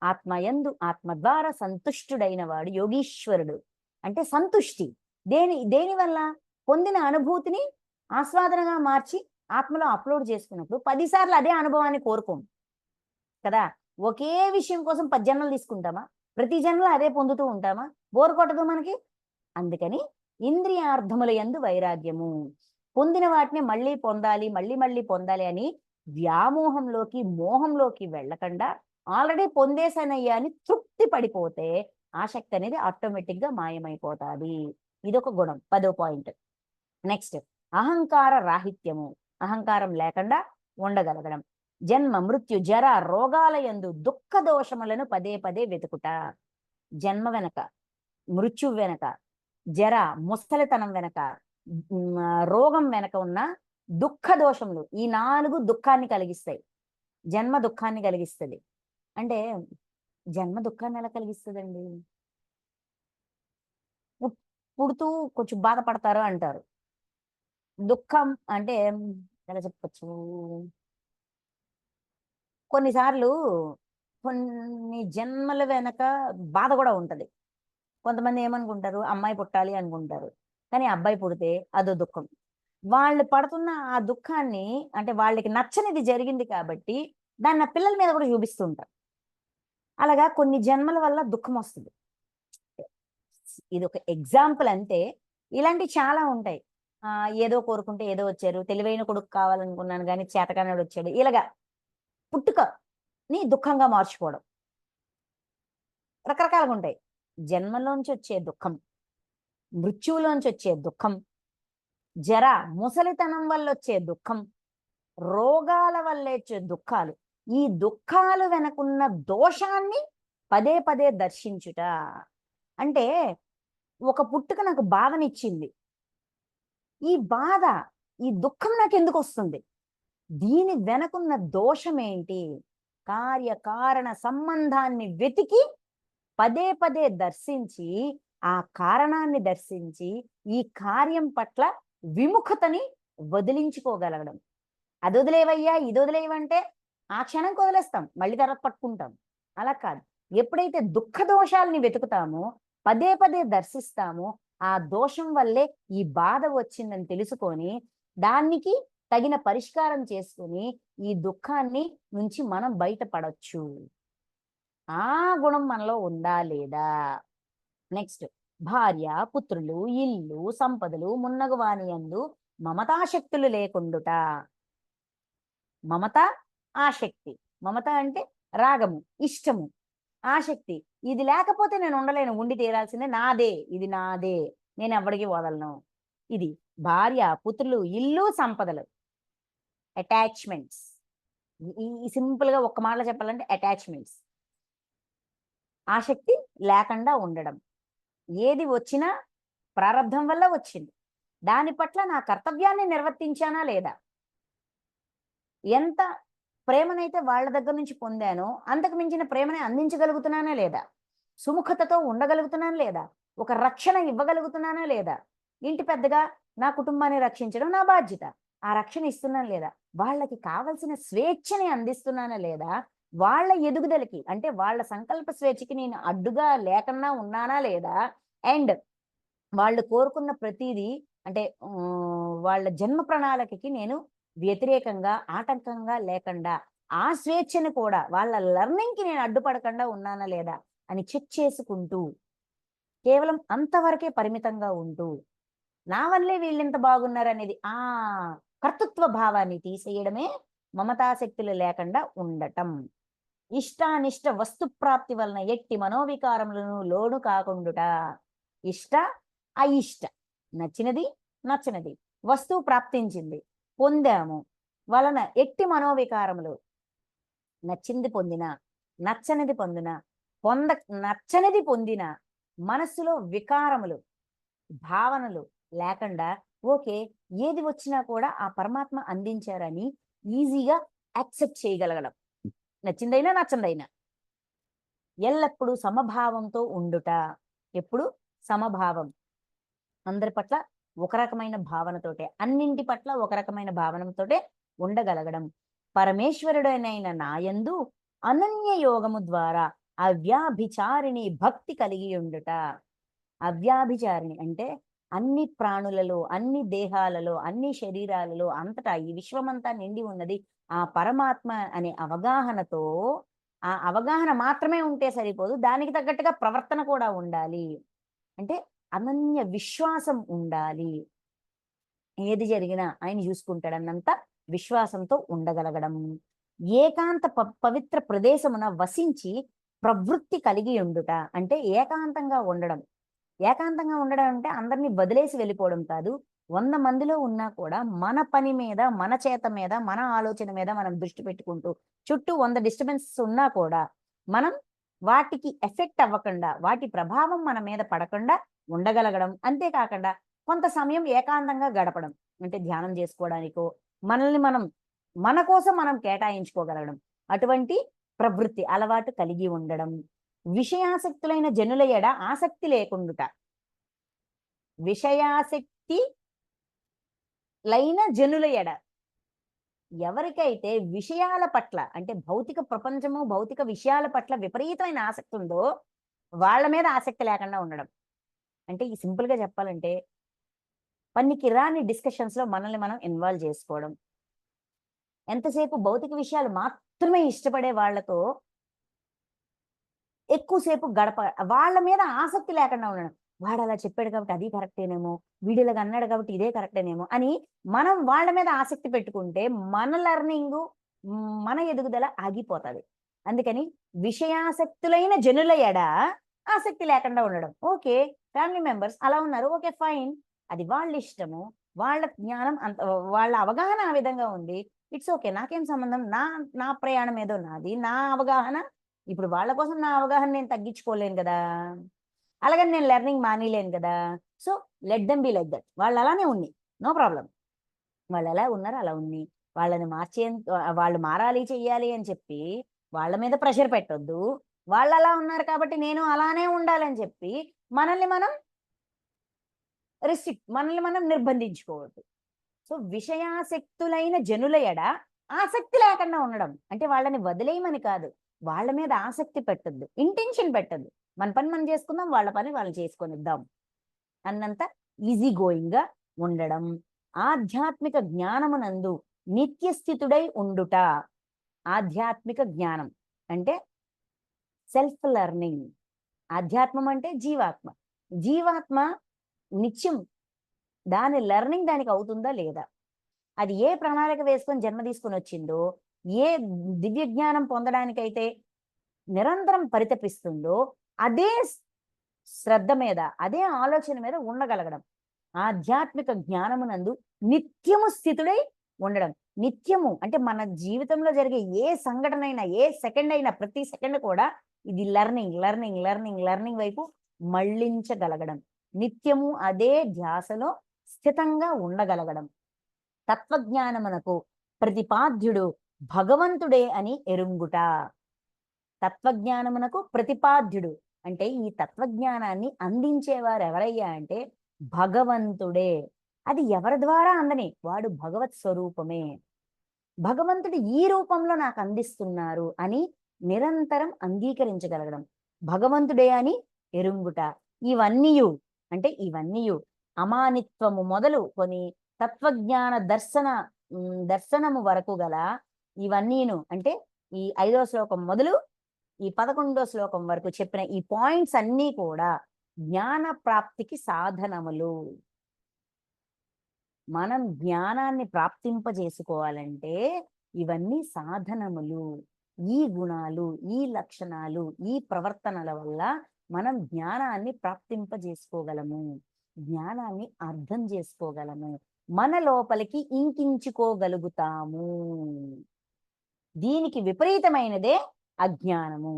ఆత్మయందు ఆత్మ ద్వారా సంతుష్టుడైన వాడు యోగీశ్వరుడు. అంటే సంతుష్టి దేని వల్ల? పొందిన అనుభూతిని ఆస్వాదనగా మార్చి ఆత్మలో అప్లోడ్ చేసుకున్నప్పుడు 10 సార్లు అదే అనుభవాన్ని కోరుకోం కదా. ఒకే విషయం కోసం 10 జన్మలు తీసుకుంటామా? ప్రతి జన్మలో అదే పొందుతూ ఉంటామా? బోర్ కొట్టదు మనకి. అందుకని ఇంద్రియార్థముల యందు వైరాగ్యము, పొందిన వాటిని మళ్ళీ పొందాలి, మళ్ళీ పొందాలి అని వ్యామోహంలోకి మోహంలోకి వెళ్ళకుండా ఆల్రెడీ పొందేశానయ్యా అని తృప్తి పడిపోతే ఆసక్తి అనేది ఆటోమేటిక్ గా మాయమైపోతుంది. ఇదొక గుణం, 10వ పాయింట్. నెక్స్ట్ అహంకార రాహిత్యము, అహంకారం లేకుండా ఉండగలగడం. జన్మ మృత్యు జర రోగాల యందు దుఃఖ దోషములను పదే వెతుకుట. జన్మ వెనక, మృత్యు వెనక, జర ముసలితనం వెనక, రోగం వెనక ఉన్న దుఃఖ దోషములు, ఈ 4 దుఃఖాన్ని కలిగిస్తాయి. జన్మ దుఃఖాన్ని కలిగిస్తుంది. అంటే జన్మ దుఃఖాన్ని ఎలా కలిగిస్తుందండి? పుడుతూ కొంచెం బాధపడతారు అంటారు. దుఃఖం అంటే ఎలా చెప్పచ్చు, కొన్నిసార్లు కొన్ని జన్మల వెనక బాధ కూడా ఉంటది. కొంతమంది ఏమనుకుంటారు, అమ్మాయి పుట్టాలి అనుకుంటారు, కానీ అబ్బాయి పుడితే అదో దుఃఖం. వాళ్ళు పడుతున్న ఆ దుఃఖాన్ని అంటే వాళ్ళకి నచ్చనిది జరిగింది కాబట్టి దాన్ని నా పిల్లల మీద కూడా చూపిస్తుంటారు. అలాగా కొన్ని జన్మల వల్ల దుఃఖం వస్తుంది. ఇది ఒక ఎగ్జాంపుల్ అంతే. ఇలాంటివి చాలా ఉంటాయి. ఏదో కోరుకుంటే ఏదో వచ్చారు, తెలివైన కొడుకు కావాలనుకున్నాను కానీ చేతకానాడు వచ్చాడు, ఇలాగా పుట్టుకని దుఃఖంగా మార్చుకోవడం రకరకాలుగా ఉంటాయి. జన్మలోంచి వచ్చే దుఃఖం, మృత్యువులోంచి వచ్చే దుఃఖం, జర ముసలితనం వల్ల వచ్చే దుఃఖం, రోగాల వల్ల వచ్చే దుఃఖాలు, ఈ దుఃఖాలు వెనకున్న దోషాన్ని పదే దర్శించుట. అంటే ఒక పుట్టుక నాకు బాధనిచ్చింది, ఈ బాధ ఈ దుఃఖం నాకు ఎందుకు వస్తుంది, దీని వెనకున్న దోషం ఏంటి, కార్యకారణ సంబంధాన్ని వెతికి పదే దర్శించి ఆ కారణాన్ని దర్శించి ఈ కార్యం పట్ల విముఖతని వదిలించుకోగలగడం. అది వదిలేవయ్యా ఇది వదిలేవంటే ఆ క్షణంకి వదిలేస్తాం, మళ్ళీ తర్వాత పట్టుకుంటాం. అలా కాదు, ఎప్పుడైతే దుఃఖ దోషాలని వెతుకుతామో, పదే పదే దర్శిస్తామో, ఆ దోషం వల్లే ఈ బాధ వచ్చిందని తెలుసుకొని, దానికి తగిన పరిష్కారం చేసుకొని, ఈ దుఃఖాన్ని నుంచి మనం బయటపడొచ్చు. ఆ గుణం మనలో ఉందా లేదా? నెక్స్ట్, భార్య, పుత్రులు, ఇల్లు, సంపదలు మున్నగు వానియందు మమతాశక్తులు లేకుండుట. మమత, ఆసక్తి. మమత అంటే రాగము, ఇష్టము, ఆసక్తి. ఇది లేకపోతే నేను ఉండలేను, ఉండి తీరాల్సిందే, నాదే, ఇది నాదే, నేను ఎవడికి వదలను. ఇది భార్య, పుత్రులు, ఇల్లు, సంపదలు, అటాచ్మెంట్స్. ఈ సింపుల్ గా ఒక్క మాటలో చెప్పాలంటే అటాచ్మెంట్స్. ఆసక్తి లేకుండా ఉండడం. ఏది వచ్చినా ప్రారంధం వల్ల వచ్చింది, దాని పట్ల నా కర్తవ్యాన్ని నిర్వర్తించానా లేదా? ఎంత ప్రేమనైతే వాళ్ళ దగ్గర నుంచి పొందానో అంతకు మించిన ప్రేమని అందించగలుగుతున్నానా లేదా? సుముఖతతో ఉండగలుగుతున్నానా లేదా? ఒక రక్షణ ఇవ్వగలుగుతున్నానా లేదా? ఇంటి పెద్దగా నా కుటుంబాన్ని రక్షించడం నా బాధ్యత. ఆ రక్షణ ఇస్తున్నానా లేదా? వాళ్ళకి కావలసిన స్వేచ్ఛని అందిస్తున్నానా లేదా? వాళ్ళ ఎదుగుదలకి అంటే వాళ్ళ సంకల్ప స్వేచ్ఛకి నేను అడ్డుగా లేకుండా ఉన్నానా లేదా? అండ్ వాళ్ళు కోరుకున్న ప్రతీదీ అంటే వాళ్ళ జన్మ ప్రణాళికకి నేను వ్యతిరేకంగా, ఆటంకంగా లేకుండా, ఆ స్వేచ్ఛను కూడా వాళ్ళ లెర్నింగ్‌కి నేను అడ్డుపడకుండా ఉన్నానా లేదా అని చెక్ చేసుకుంటూ, కేవలం అంతవరకే పరిమితంగా ఉంటూ, నా వల్లే వీళ్ళింత బాగున్నారనేది కర్తృత్వ భావాన్ని తీసేయడమే మమతాశక్తులు లేకుండా ఉండటం. ఇష్టానిష్ట వస్తు ప్రాప్తి వలన ఎట్టి మనోవికారములను లోను కాకుండుట. ఇష్ట, అయిష్ట, నచ్చినది, నచ్చనిది వస్తువు ప్రాప్తించింది, పొందాము, వలన ఎట్టి మనోవికారములు, నచ్చింది పొందిన, నచ్చనిది పొందిన, నచ్చనిది పొందిన మనస్సులో వికారములు, భావనలు లేకుండా, ఓకే, ఏది వచ్చినా కూడా ఆ పరమాత్మ అందించారని ఈజీగా యాక్సెప్ట్ చేయగలగడం. నచ్చిందైనా నచ్చందైనా ఎల్లప్పుడూ సమభావంతో ఉండుట. ఎప్పుడు సమభావం, అందరి పట్ల ఒక రకమైన భావనతోటే, అన్నింటి పట్ల ఒక రకమైన భావనతోటే ఉండగలగడం. పరమేశ్వరుడైన నాయందు అనన్య యోగము ద్వారా అవ్యాభిచారిణి భక్తి కలిగి ఉండుట. అవ్యాభిచారిణి అంటే అన్ని ప్రాణులలో, అన్ని దేహాలలో, అన్ని శరీరాలలో అంతటా ఈ విశ్వమంతా నిండి ఉన్నది ఆ పరమాత్మ అనే అవగాహనతో. ఆ అవగాహన మాత్రమే ఉంటే సరిపోదు, దానికి తగ్గట్టుగా ప్రవర్తన కూడా ఉండాలి. అంటే అనన్య విశ్వాసం ఉండాలి. ఏది జరిగినా ఆయన చూసుకుంటాడన్నంత విశ్వాసంతో ఉండగలగడం. ఏకాంత పవిత్ర ప్రదేశమున వసించి ప్రవృత్తి కలిగి ఉండుట. అంటే ఏకాంతంగా ఉండడం. ఏకాంతంగా ఉండడం అంటే అందరినీ వదిలేసి వెళ్ళిపోవడం కాదు. 100 మందిలో ఉన్నా కూడా మన పని మీద, మన చేత మీద, మన ఆలోచన మీద మనం దృష్టి పెట్టుకుంటూ, చుట్టూ 100 డిస్టర్బెన్సెస్ ఉన్నా కూడా మనం వాటికి ఎఫెక్ట్ అవ్వకుండా, వాటి ప్రభావం మన మీద పడకుండా ఉండగలగడం. అంతేకాకుండా కొంత సమయం ఏకాంతంగా గడపడం. అంటే ధ్యానం చేసుకోవడానికో, మనల్ని మనం మన కోసం మనం కేటాయించుకోగలగడం. అటువంటి ప్రవృత్తి, అలవాటు కలిగి ఉండడం. విషయాసక్తులైన జనుల ఎడ ఆసక్తి లేకుండుట. విషయాసక్తి లైన జనుల ఎడ, ఎవరికైతే విషయాల పట్ల అంటే భౌతిక ప్రపంచము, భౌతిక విషయాల పట్ల విపరీతమైన ఆసక్తి ఉందో వాళ్ళ మీద ఆసక్తి లేకుండా ఉండడం. అంటే ఈ సింపుల్ గా చెప్పాలంటే పనికిరాని డిస్కషన్స్ లో మనల్ని మనం ఇన్వాల్వ్ చేసుకోవడం. ఎంతసేపు భౌతిక విషయాలు మాత్రమే ఇష్టపడే వాళ్ళతో ఎక్కువసేపు గడప, వాళ్ళ మీద ఆసక్తి లేకుండా ఉండడం. వాడు అలా చెప్పాడు కాబట్టి అది కరెక్టేనేమో, వీడు ఇలాగ అన్నాడు కాబట్టి ఇదే కరెక్టేనేమో అని మనం వాళ్ళ మీద ఆసక్తి పెట్టుకుంటే మన లెర్నింగు, మన ఎదుగుదల ఆగిపోతది. అందుకని విషయాసక్తులైన జనుల ఎడ ఆసక్తి లేకుండా ఉండడం. ఓకే, ఫ్యామిలీ మెంబర్స్ అలా ఉన్నారు, ఓకే ఫైన్, అది వాళ్ళ ఇష్టము, వాళ్ళ జ్ఞానం అంత, వాళ్ళ అవగాహన ఆ విధంగా ఉంది. ఇట్స్ ఓకే, నాకేం సంబంధం, నా నా ప్రయాణం ఏదో నాది, నా అవగాహన. ఇప్పుడు వాళ్ళ కోసం నా అవగాహన నేను తగ్గించుకోలేను కదా, అలాగని నేను లెర్నింగ్ మానేయలేను కదా. So let them be like that. వాళ్ళు అలానే ఉన్ని, నో ప్రాబ్లం. వాళ్ళు ఎలా ఉన్నారో అలా ఉన్ని, వాళ్ళని వాళ్ళు మారాలి చెయ్యాలి అని చెప్పి వాళ్ళ మీద ప్రెషర్ పెట్టొద్దు. వాళ్ళు అలా ఉన్నారు కాబట్టి నేను అలానే ఉండాలని చెప్పి మనల్ని మనం మనల్ని మనం నిర్బంధించుకోవద్దు. సో విషయాసక్తులైన జనుల ఎడ ఆసక్తి లేకుండా ఉండడం అంటే వాళ్ళని వదిలేయమని కాదు, వాళ్ళ మీద ఆసక్తి పెట్టద్దు, ఇంటెన్షన్ పెట్టద్దు. మన పని మనం చేసుకుందాం, వాళ్ళ పని వాళ్ళు చేసుకొనిద్దాం అన్నంత ఈజీ గోయింగ్గా ఉండడం. ఆధ్యాత్మిక జ్ఞానమునందు నిత్యస్థితుడై ఉండుట. ఆధ్యాత్మిక జ్ఞానం అంటే సెల్ఫ్ లెర్నింగ్. ఆధ్యాత్మం అంటే జీవాత్మ. జీవాత్మ నిత్యం దాని లెర్నింగ్ దానికి అవుతుందా లేదా, అది ఏ ప్రణాళిక వేసుకొని జన్మ తీసుకొని వచ్చిందో, ఏ దివ్య జ్ఞానం పొందడానికైతే నిరంతరం పరితపిస్తుందో, అదే శ్రద్ధ మీద, అదే ఆలోచన మీద ఉండగలగడం. ఆధ్యాత్మిక జ్ఞానమునందు నిత్యము స్థితుడై ఉండడం. నిత్యము అంటే మన జీవితంలో జరిగే ఏ సంఘటన అయినా, ఏ సెకండ్ అయినా, ప్రతి సెకండ్ కూడా ఇది లెర్నింగ్ లెర్నింగ్ లెర్నింగ్ లెర్నింగ్ వైపు మళ్ళించగలగడం. నిత్యము అదే ధ్యాసలో స్థితంగా ఉండగలగడం. తత్వజ్ఞానమునకు ప్రతిపాద్యుడు భగవంతుడే అని ఎరుంగుట. తత్వజ్ఞానమునకు ప్రతిపాద్యుడు అంటే ఈ తత్వజ్ఞానాన్ని అందించేవారు ఎవరయ్యా అంటే భగవంతుడే. అది ఎవరి ద్వారా అందని, వాడు భగవత్ స్వరూపమే. భగవంతుడు ఈ రూపంలో నాకు అందిస్తున్నారు అని నిరంతరం అంగీకరించగలగడం. భగవంతుడే అని ఎరుంగుట. ఇవన్నీయు అంటే ఇవన్నీయు అమానిత్వము మొదలు కొని తత్వజ్ఞాన దర్శనము వరకు గల ఇవన్నీను అంటే ఈ 5వ శ్లోకం మొదలు ఈ 11వ శ్లోకం వరకు చెప్పిన ఈ పాయింట్స్ అన్నీ కూడా జ్ఞాన ప్రాప్తికి సాధనములు. మనం జ్ఞానాన్ని ప్రాప్తింపజేసుకోవాలంటే ఇవన్నీ సాధనములు. ఈ గుణాలు, ఈ లక్షణాలు, ఈ ప్రవర్తనల వల్ల మనం జ్ఞానాన్ని ప్రాప్తింపజేసుకోగలము, జ్ఞానాన్ని అర్థం చేసుకోగలము, మన లోపలికి ఇంకించుకోగలుగుతాము. దీనికి విపరీతమైనదే అజ్ఞానము.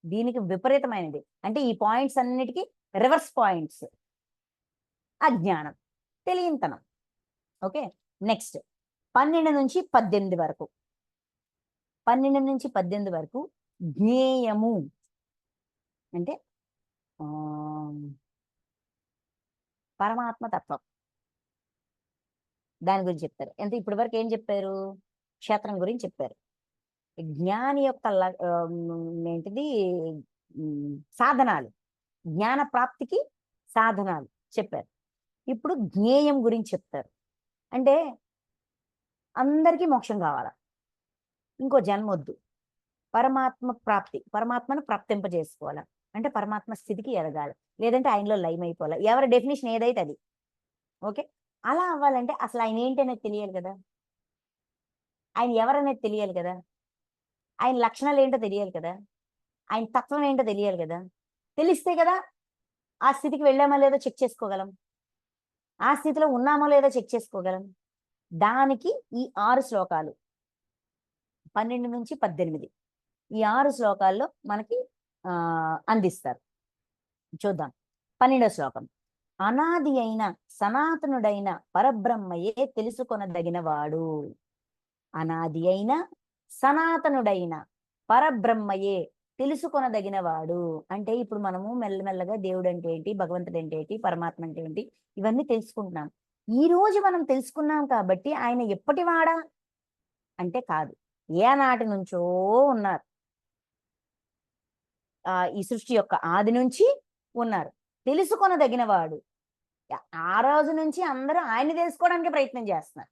దీనికి విపరీతమైనది అంటే ఈ పాయింట్స్ అన్నిటికీ రివర్స్ పాయింట్స్ అజ్ఞానం, తెలియంతనం. ఓకే, నెక్స్ట్ 12 నుంచి 18 వరకు. 12 నుంచి 18 వరకు జ్ఞేయము అంటే పరమాత్మ తత్వం, దాని గురించి చెప్తారు. అంటే ఇప్పటి వరకు ఏం చెప్పారు? క్షేత్రం గురించి చెప్పారు. జ్ఞాని యొక్క ఏంటిది సాధనాలు, జ్ఞాన ప్రాప్తికి సాధనాలు చెప్పారు. ఇప్పుడు జ్ఞేయం గురించి చెప్తారు. అంటే అందరికీ మోక్షం కావాలా, ఇంకో జన్మ వద్దు, పరమాత్మ ప్రాప్తి, పరమాత్మను ప్రాప్తింపజేసుకోవాలా అంటే పరమాత్మ స్థితికి ఎదగాలి, లేదంటే ఆయనలో లయం అయిపోవాలి. ఎవరి డెఫినేషన్ ఏదైతే అది. ఓకే, అలా అవ్వాలంటే అసలు ఆయన ఏంటనేది తెలియాలి కదా, ఆయన ఎవరనేది తెలియాలి కదా, ఆయన లక్షణాలు ఏంటో తెలియాలి కదా, ఆయన తత్వం ఏంటో తెలియాలి కదా. తెలిస్తే కదా ఆ స్థితికి వెళ్ళామో లేదో చెక్ చేసుకోగలం, ఆ స్థితిలో ఉన్నామో లేదో చెక్ చేసుకోగలం. దానికి ఈ 6 శ్లోకాలు 12 నుంచి 18 ఈ 6 శ్లోకాల్లో మనకి అందిస్తారు. చూద్దాం. 12వ శ్లోకం. అనాది అయిన సనాతనుడైన పరబ్రహ్మయే తెలుసుకొనదగిన వాడు. అనాది అయిన సనాతనుడైన పరబ్రహ్మయే తెలుసుకొనదగిన వాడు అంటే ఇప్పుడు మనము మెల్లమెల్లగా దేవుడు అంటే ఏంటి, భగవంతుడు అంటే ఏంటి, పరమాత్మ అంటే ఏంటి, ఇవన్నీ తెలుసుకుంటున్నాం. ఈ రోజు మనం తెలుసుకున్నాం కాబట్టి ఆయన ఎప్పటివాడా అంటే కాదు, ఏనాటి నుంచో ఉన్నారు. ఈ సృష్టి యొక్క ఆది నుంచి ఉన్నారు, తెలుసుకొనదగిన వాడు. ఆ రోజు నుంచి అందరూ ఆయన్ని తెలుసుకోవడానికి ప్రయత్నం చేస్తున్నారు.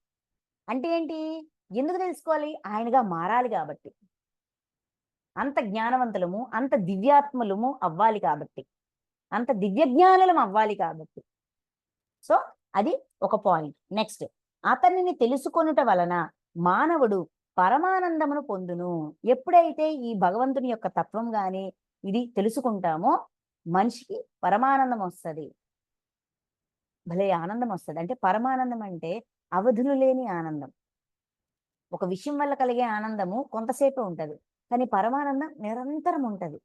అంటే ఏంటి, ఎందుకు తెలుసుకోవాలి? ఆయనగా మారాలి కాబట్టి, అంత జ్ఞానవంతులము, అంత దివ్యాత్మలము అవ్వాలి కాబట్టి, అంత దివ్య జ్ఞానులం అవ్వాలి కాబట్టి. సో అది ఒక పాయింట్. నెక్స్ట్, అతనిని తెలుసుకొనుట వలన మానవుడు పరమానందమును పొందును. ఎప్పుడైతే ఈ భగవంతుని యొక్క తత్వం గాని ఇది తెలుసుకుంటామో మనిషికి పరమానందం వస్తుంది, భలే ఆనందం వస్తుంది. అంటే పరమానందం అంటే అవధులు లేని ఆనందం. ఒక విషయం వల్ల కలిగే ఆనందము కొంతసేపే ఉంటది, కానీ పరమానందం నిరంతరం ఉంటది.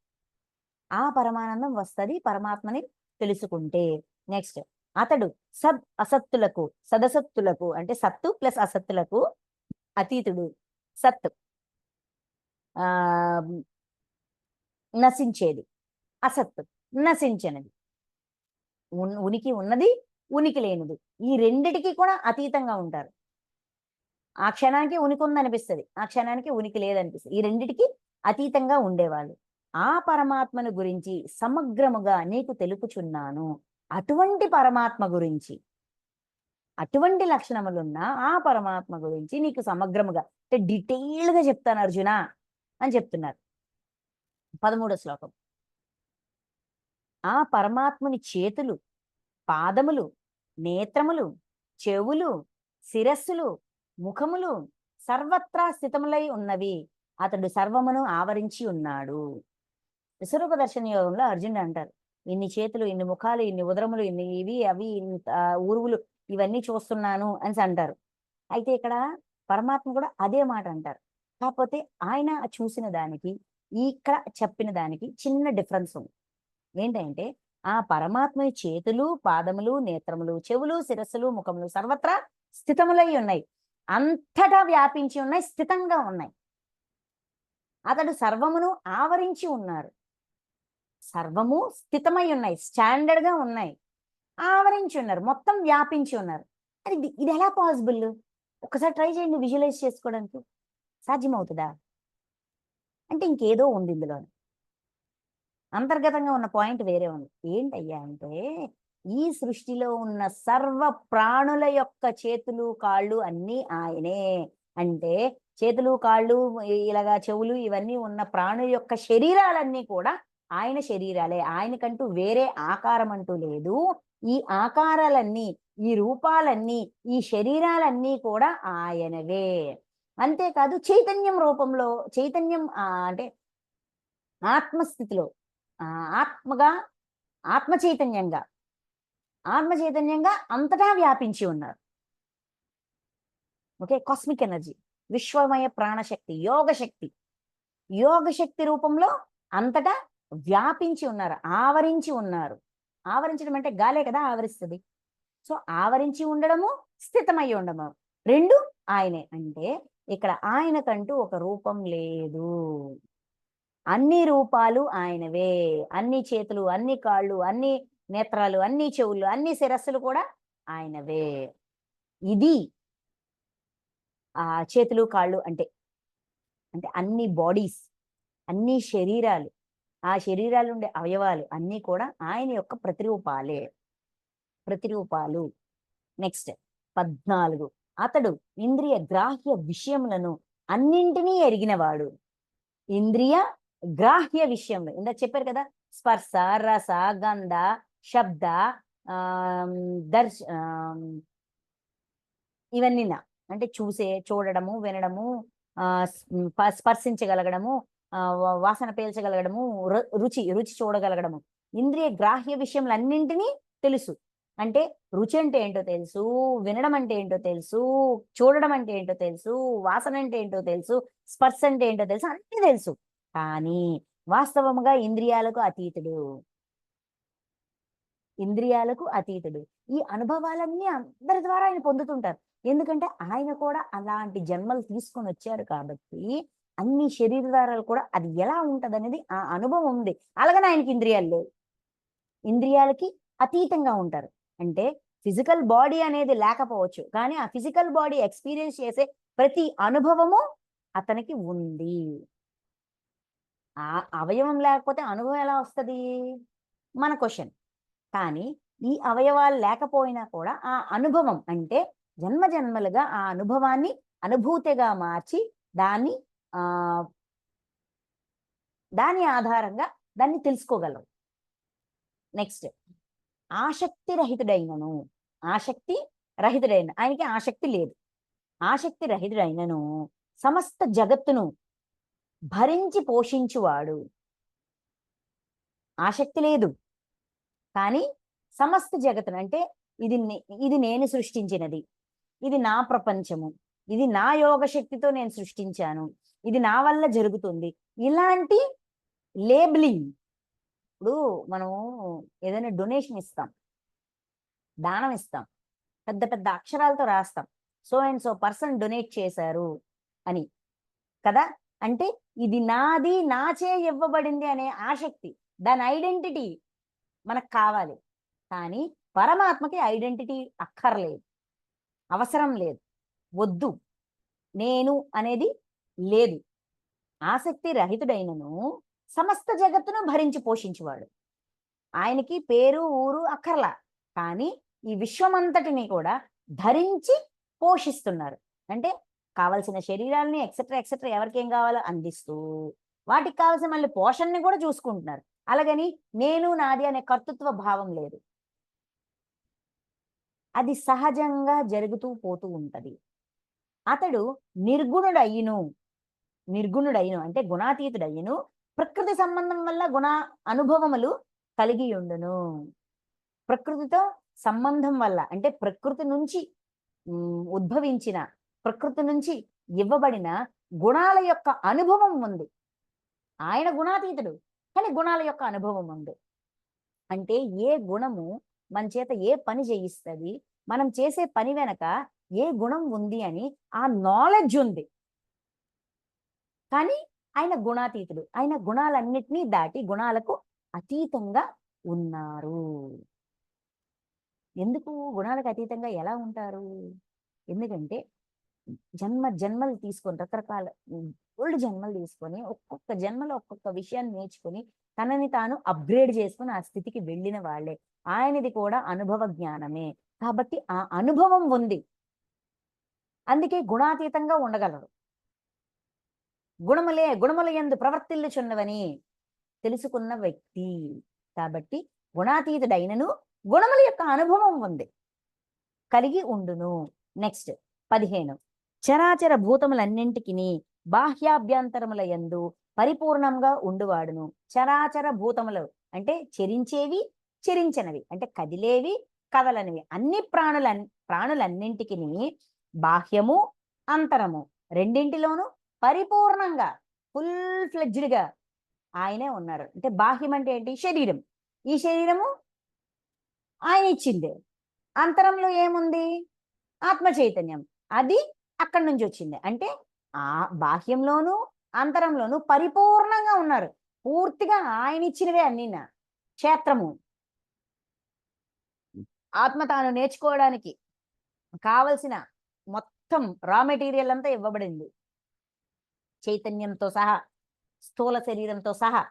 ఆ పరమానందం వస్తుంది పరమాత్మని తెలుసుకుంటే. నెక్స్ట్, అతడు అసత్తులకు సదసత్తులకు అంటే సత్తు ప్లస్ అసత్తులకు అతీతుడు. సత్తు నశించేది, అసత్తు నశించినది, ఉనికి ఉన్నది, ఉనికి లేనిది, ఈ రెండిటికి కూడా అతీతంగా ఉంటారు. ఆ క్షణానికి ఉనికి ఉందనిపిస్తుంది, ఆ క్షణానికి ఉనికి లేదనిపిస్తుంది, ఈ రెండిటికి అతీతంగా ఉండేవాళ్ళు. ఆ పరమాత్మను గురించి సమగ్రముగా నీకు తెలుపుచున్నాను. అటువంటి పరమాత్మ గురించి, అటువంటి లక్షణములున్న ఆ పరమాత్మ గురించి నీకు సమగ్రముగా అంటే డీటెయిల్డ్‌గా చెప్తాను అర్జున అని చెప్తున్నారు. 13వ శ్లోకం. ఆ పరమాత్ముని చేతులు, పాదములు, నేత్రములు, చెవులు, శిరస్సులు, ముఖములు సర్వత్రా స్థితములై ఉన్నవి. అతడు సర్వమును ఆవరించి ఉన్నాడు. విశ్వరూప దర్శన యోగంలో అర్జునుడు అంటారు, ఇన్ని చేతులు, ఇన్ని ముఖాలు, ఇన్ని ఉదరములు, ఇన్ని ఇవి అవి ఇంత ఊరువులు ఇవన్నీ చూస్తున్నాను అని అంటారు. అయితే ఇక్కడ పరమాత్మ కూడా అదే మాట అంటారు. కాకపోతే ఆయన చూసిన దానికి ఇక్కడ చెప్పిన దానికి చిన్న డిఫరెన్స్ ఉంది. ఏంటంటే ఆ పరమాత్మని చేతులు, పాదములు, నేత్రములు, చెవులు, శిరస్సులు, ముఖములు సర్వత్రా స్థితములై ఉన్నాయి. అంతటా వ్యాపించి ఉన్నాయి, స్థితంగా ఉన్నాయి. అతడు సర్వమును ఆవరించి ఉన్నారు. సర్వము స్థితమై ఉన్నాయి, స్టాండర్డ్ గా ఉన్నాయి, ఆవరించి ఉన్నారు, మొత్తం వ్యాపించి ఉన్నారు. అది ఇది ఎలా పాసిబుల్? ఒకసారి ట్రై చేయండి విజువలైజ్ చేసుకోవడానికి. సాధ్యమవుతుందా? అంటే ఇంకేదో ఉంది ఇందులో. అంతర్గతంగా ఉన్న పాయింట్ వేరే ఉంది. ఏంటయ్యా అంటే ఈ సృష్టిలో ఉన్న సర్వ ప్రాణుల యొక్క చేతులు, కాళ్ళు అన్నీ ఆయనే. అంటే చేతులు, కాళ్ళు, ఇలాగా చెవులు ఇవన్నీ ఉన్న ప్రాణుల యొక్క శరీరాలన్నీ కూడా ఆయన శరీరాలే. ఆయనకంటూ వేరే ఆకారం అంటూ లేదు. ఈ ఆకారాలన్నీ, ఈ రూపాలన్నీ, ఈ శరీరాలన్నీ కూడా ఆయనవే. అంతేకాదు చైతన్యం రూపంలో, చైతన్యం అంటే ఆత్మస్థితిలో, ఆత్మగా, ఆత్మ చైతన్యంగా, ఆత్మ చైతన్యంగా అంతటా వ్యాపించి ఉన్నారు. ఓకే, కాస్మిక్ ఎనర్జీ, విశ్వమయ ప్రాణశక్తి, యోగశక్తి, యోగశక్తి రూపంలో అంతటా వ్యాపించి ఉన్నారు, ఆవరించి ఉన్నారు. ఆవరించడం అంటే గాలే కదా ఆవరిస్తుంది. సో ఆవరించి ఉండడము, స్థితమై ఉండడము రెండు ఆయనే. అంటే ఇక్కడ ఆయనకంటూ ఒక రూపం లేదు. అన్ని రూపాలు ఆయనవే. అన్ని చేతులు, అన్ని కాళ్ళు, అన్ని నేత్రాలు, అన్ని చెవులు, అన్ని శిరస్సులు కూడా ఆయనవే. ఇది చేతులు, కాళ్ళు అంటే అంటే అన్ని బాడీస్, అన్ని శరీరాలు, ఆ శరీరాలు ఉండే అవయవాలు అన్నీ కూడా ఆయన యొక్క ప్రతిరూపాలే, ప్రతిరూపాలు. నెక్స్ట్ 14. అతడు ఇంద్రియ గ్రాహ్య విషయములను అన్నింటినీ ఎరిగినవాడు. ఇంద్రియ గ్రాహ్య విషయంలో ఇందాక చెప్పారు కదా, స్పర్శ, రస, గంధ, శబ్ద, దర్శ ఇవన్నీనా అంటే చూడడము, వినడము, స్పర్శించగలగడము, వాసన పీల్చగలగడము, రుచి రుచి చూడగలగడము. ఇంద్రియ గ్రాహ్య విషయములన్నింటినీ తెలుసు. అంటే రుచి అంటే ఏంటో తెలుసు, వినడం అంటే ఏంటో తెలుసు, చూడడం అంటే ఏంటో తెలుసు, వాసన అంటే ఏంటో తెలుసు, స్పర్శ అంటే ఏంటో తెలుసు, అన్నీ తెలుసు. కానీ వాస్తవముగా ఇంద్రియాలకు అతీతుడు, ఇంద్రియాలకు అతీతుడు. ఈ అనుభవాలన్నీ అందరి ద్వారా ఆయన పొందుతుంటారు. ఎందుకంటే ఆయన కూడా అలాంటి జన్మలు తీసుకొని వచ్చారు కాబట్టి అన్ని శరీరాలు కూడా అది ఎలా ఉంటది అనేది ఆ అనుభవం ఉంది. అలాగని ఆయనకి ఇంద్రియాలు లేవు. ఇంద్రియాలకి అతీతంగా ఉంటారు. అంటే ఫిజికల్ బాడీ అనేది లేకపోవచ్చు, కానీ ఆ ఫిజికల్ బాడీ ఎక్స్పీరియన్స్ చేసే ప్రతి అనుభవము అతనికి ఉంది. ఆ అవయవం లేకపోతే అనుభవం ఎలా వస్తుంది మన క్వశ్చన్. కానీ ఈ అవయవాలు లేకపోయినా కూడా ఆ అనుభవం అంటే జన్మ జన్మలుగా ఆ అనుభవాన్ని అనుభూతిగా మార్చి దాన్ని దాని ఆధారంగా దాన్ని తెలుసుకోగలం. నెక్స్ట్ ఆసక్తి రహితుడైనను, ఆసక్తి రహితుడైన ఆయనకి ఆసక్తి లేదు. ఆసక్తి రహితుడైనను సమస్త జగత్తును భరించి పోషించువాడు. ఆసక్తి లేదు కానీ సమస్త జగత్తును అంటే ఇది నేను సృష్టించినది, ఇది నా ప్రపంచము, ఇది నా యోగ శక్తితో నేను సృష్టించాను, ఇది నా వల్ల జరుగుతుంది, ఇలాంటి లేబులింగ్. ఇప్పుడు మనము ఏదైనా డొనేషన్ ఇస్తాం, దానం ఇస్తాం, పెద్ద పెద్ద అక్షరాలతో రాస్తాం so and so person donate చేశారు అని కదా. అంటే ఇది నాది, నాచే ఇవ్వబడింది అనే ఆసక్తి, దాని ఐడెంటిటీ మనకు కావాలి. కానీ పరమాత్మకి ఐడెంటిటీ అక్కర్లేదు, అవసరం లేదు, వద్దు, నేను అనేది లేదు. ఆసక్తి రహితుడైనను సమస్త జగత్తును భరించి పోషించువాడు. ఆయనకి పేరు ఊరు అక్కర్లా, కానీ ఈ విశ్వమంతటిని కూడా ధరించి పోషిస్తున్నారు. అంటే కావలసిన శరీరాల్ని ఎక్సెట్రా ఎక్సెట్రా ఎవరికేం కావాలో అందిస్తూ వాటికి కావాల్సిన మళ్ళీ పోషణని కూడా చూసుకుంటున్నారు. అలాగని నేను నాది అనే కర్తృత్వ భావం లేదు. అది సహజంగా జరుగుతూ పోతూ ఉంటది. అతడు నిర్గుణుడయ్యును, నిర్గుణుడయ్యును అంటే గుణాతీతుడయ్యును ప్రకృతి సంబంధం వల్ల గుణ అనుభవములు కలిగి ఉండును. ప్రకృతితో సంబంధం వల్ల అంటే ప్రకృతి నుంచి ఉద్భవించిన, ప్రకృతి నుంచి ఇవ్వబడిన గుణాల యొక్క అనుభవం ఉంది. ఆయన గుణాతీతుడు, కానీ గుణాల యొక్క అనుభవం ఉంది. అంటే ఏ గుణము మన చేత ఏ పని చేయిస్తుంది, మనం చేసే పని వెనక ఏ గుణం ఉంది అని ఆ నాలెడ్జ్ ఉంది. కానీ ఆయన గుణాతీతుడు, ఆయన గుణాలన్నిటినీ దాటి గుణాలకు అతీతంగా ఉన్నారు. ఎందుకు గుణాలకు అతీతంగా ఎలా ఉంటారు? ఎందుకంటే జన్మలు తీసుకొని రకరకాల ఓల్డ్ జన్మలు తీసుకొని ఒక్కొక్క జన్మలో ఒక్కొక్క విషయాన్ని నేర్చుకొని తనని తాను అప్గ్రేడ్ చేసుకుని ఆ స్థితికి వెళ్ళిన వాళ్ళే. ఆయనది కూడా అనుభవ జ్ఞానమే, కాబట్టి ఆ అనుభవం ఉంది, అందుకే గుణాతీతంగా ఉండగలరు. గుణముల యందు ప్రవర్తిల్లుచున్నవని తెలుసుకున్న వ్యక్తి. కాబట్టి గుణాతీతుడైనను గుణముల యొక్క అనుభవం ఉంది, కలిగి ఉండును. నెక్స్ట్ 15 చరాచర భూతములన్నింటికి బాహ్యాభ్యంతరముల యందు పరిపూర్ణంగా ఉండువాడును. చరాచర భూతములు అంటే చెరించేవి, చెరించనివి, అంటే కదిలేవి, కదలనివి అన్ని ప్రాణులన్నింటికి బాహ్యము అంతరము రెండింటిలోనూ పరిపూర్ణంగా ఫుల్ ఫ్లెడ్జ్డ్గా ఆయనే ఉన్నారు. అంటే బాహ్యం అంటే ఏంటి? శరీరం. ఈ శరీరము ఆయన ఇచ్చిందే. అంతరంలో ఏముంది? ఆత్మ చైతన్యం. అది అక్కడి నుంచి వచ్చింది. అంటే ఆ బాహ్యంలోనూ అంతరంలోనూ పరిపూర్ణంగా ఉన్నారు. పూర్తిగా ఆయన ఇచ్చినవే అన్నీనా. క్షేత్రము ఆత్మ తాను నేర్చుకోవడానికి కావలసిన మొత్తం రా మెటీరియల్ అంతా ఇవ్వబడింది, చైతన్యంతో సహా, స్థూల శరీరంతో సహా.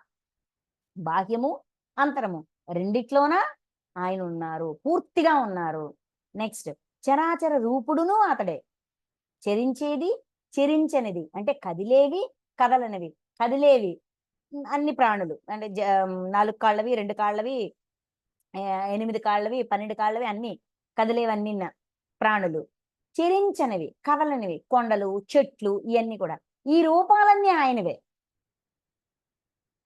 బాహ్యము అంతరము రెండిట్లోన ఆయన ఉన్నారు, పూర్తిగా ఉన్నారు. నెక్స్ట్ చరాచర రూపుడును అతడే. చరించేది, చెరించనిది అంటే కదిలేవి, కదలనివి. కదిలేవి అన్ని ప్రాణులు అంటే 4 కాళ్ళవి, 2 కాళ్ళవి, 8 కాళ్ళవి, 12 కాళ్ళవి అన్ని కదిలేవన్నీ ప్రాణులు. చెరించనివి, కదలనివి కొండలు, చెట్లు, ఇవన్నీ కూడా. ఈ రూపాలన్నీ ఆయనవే.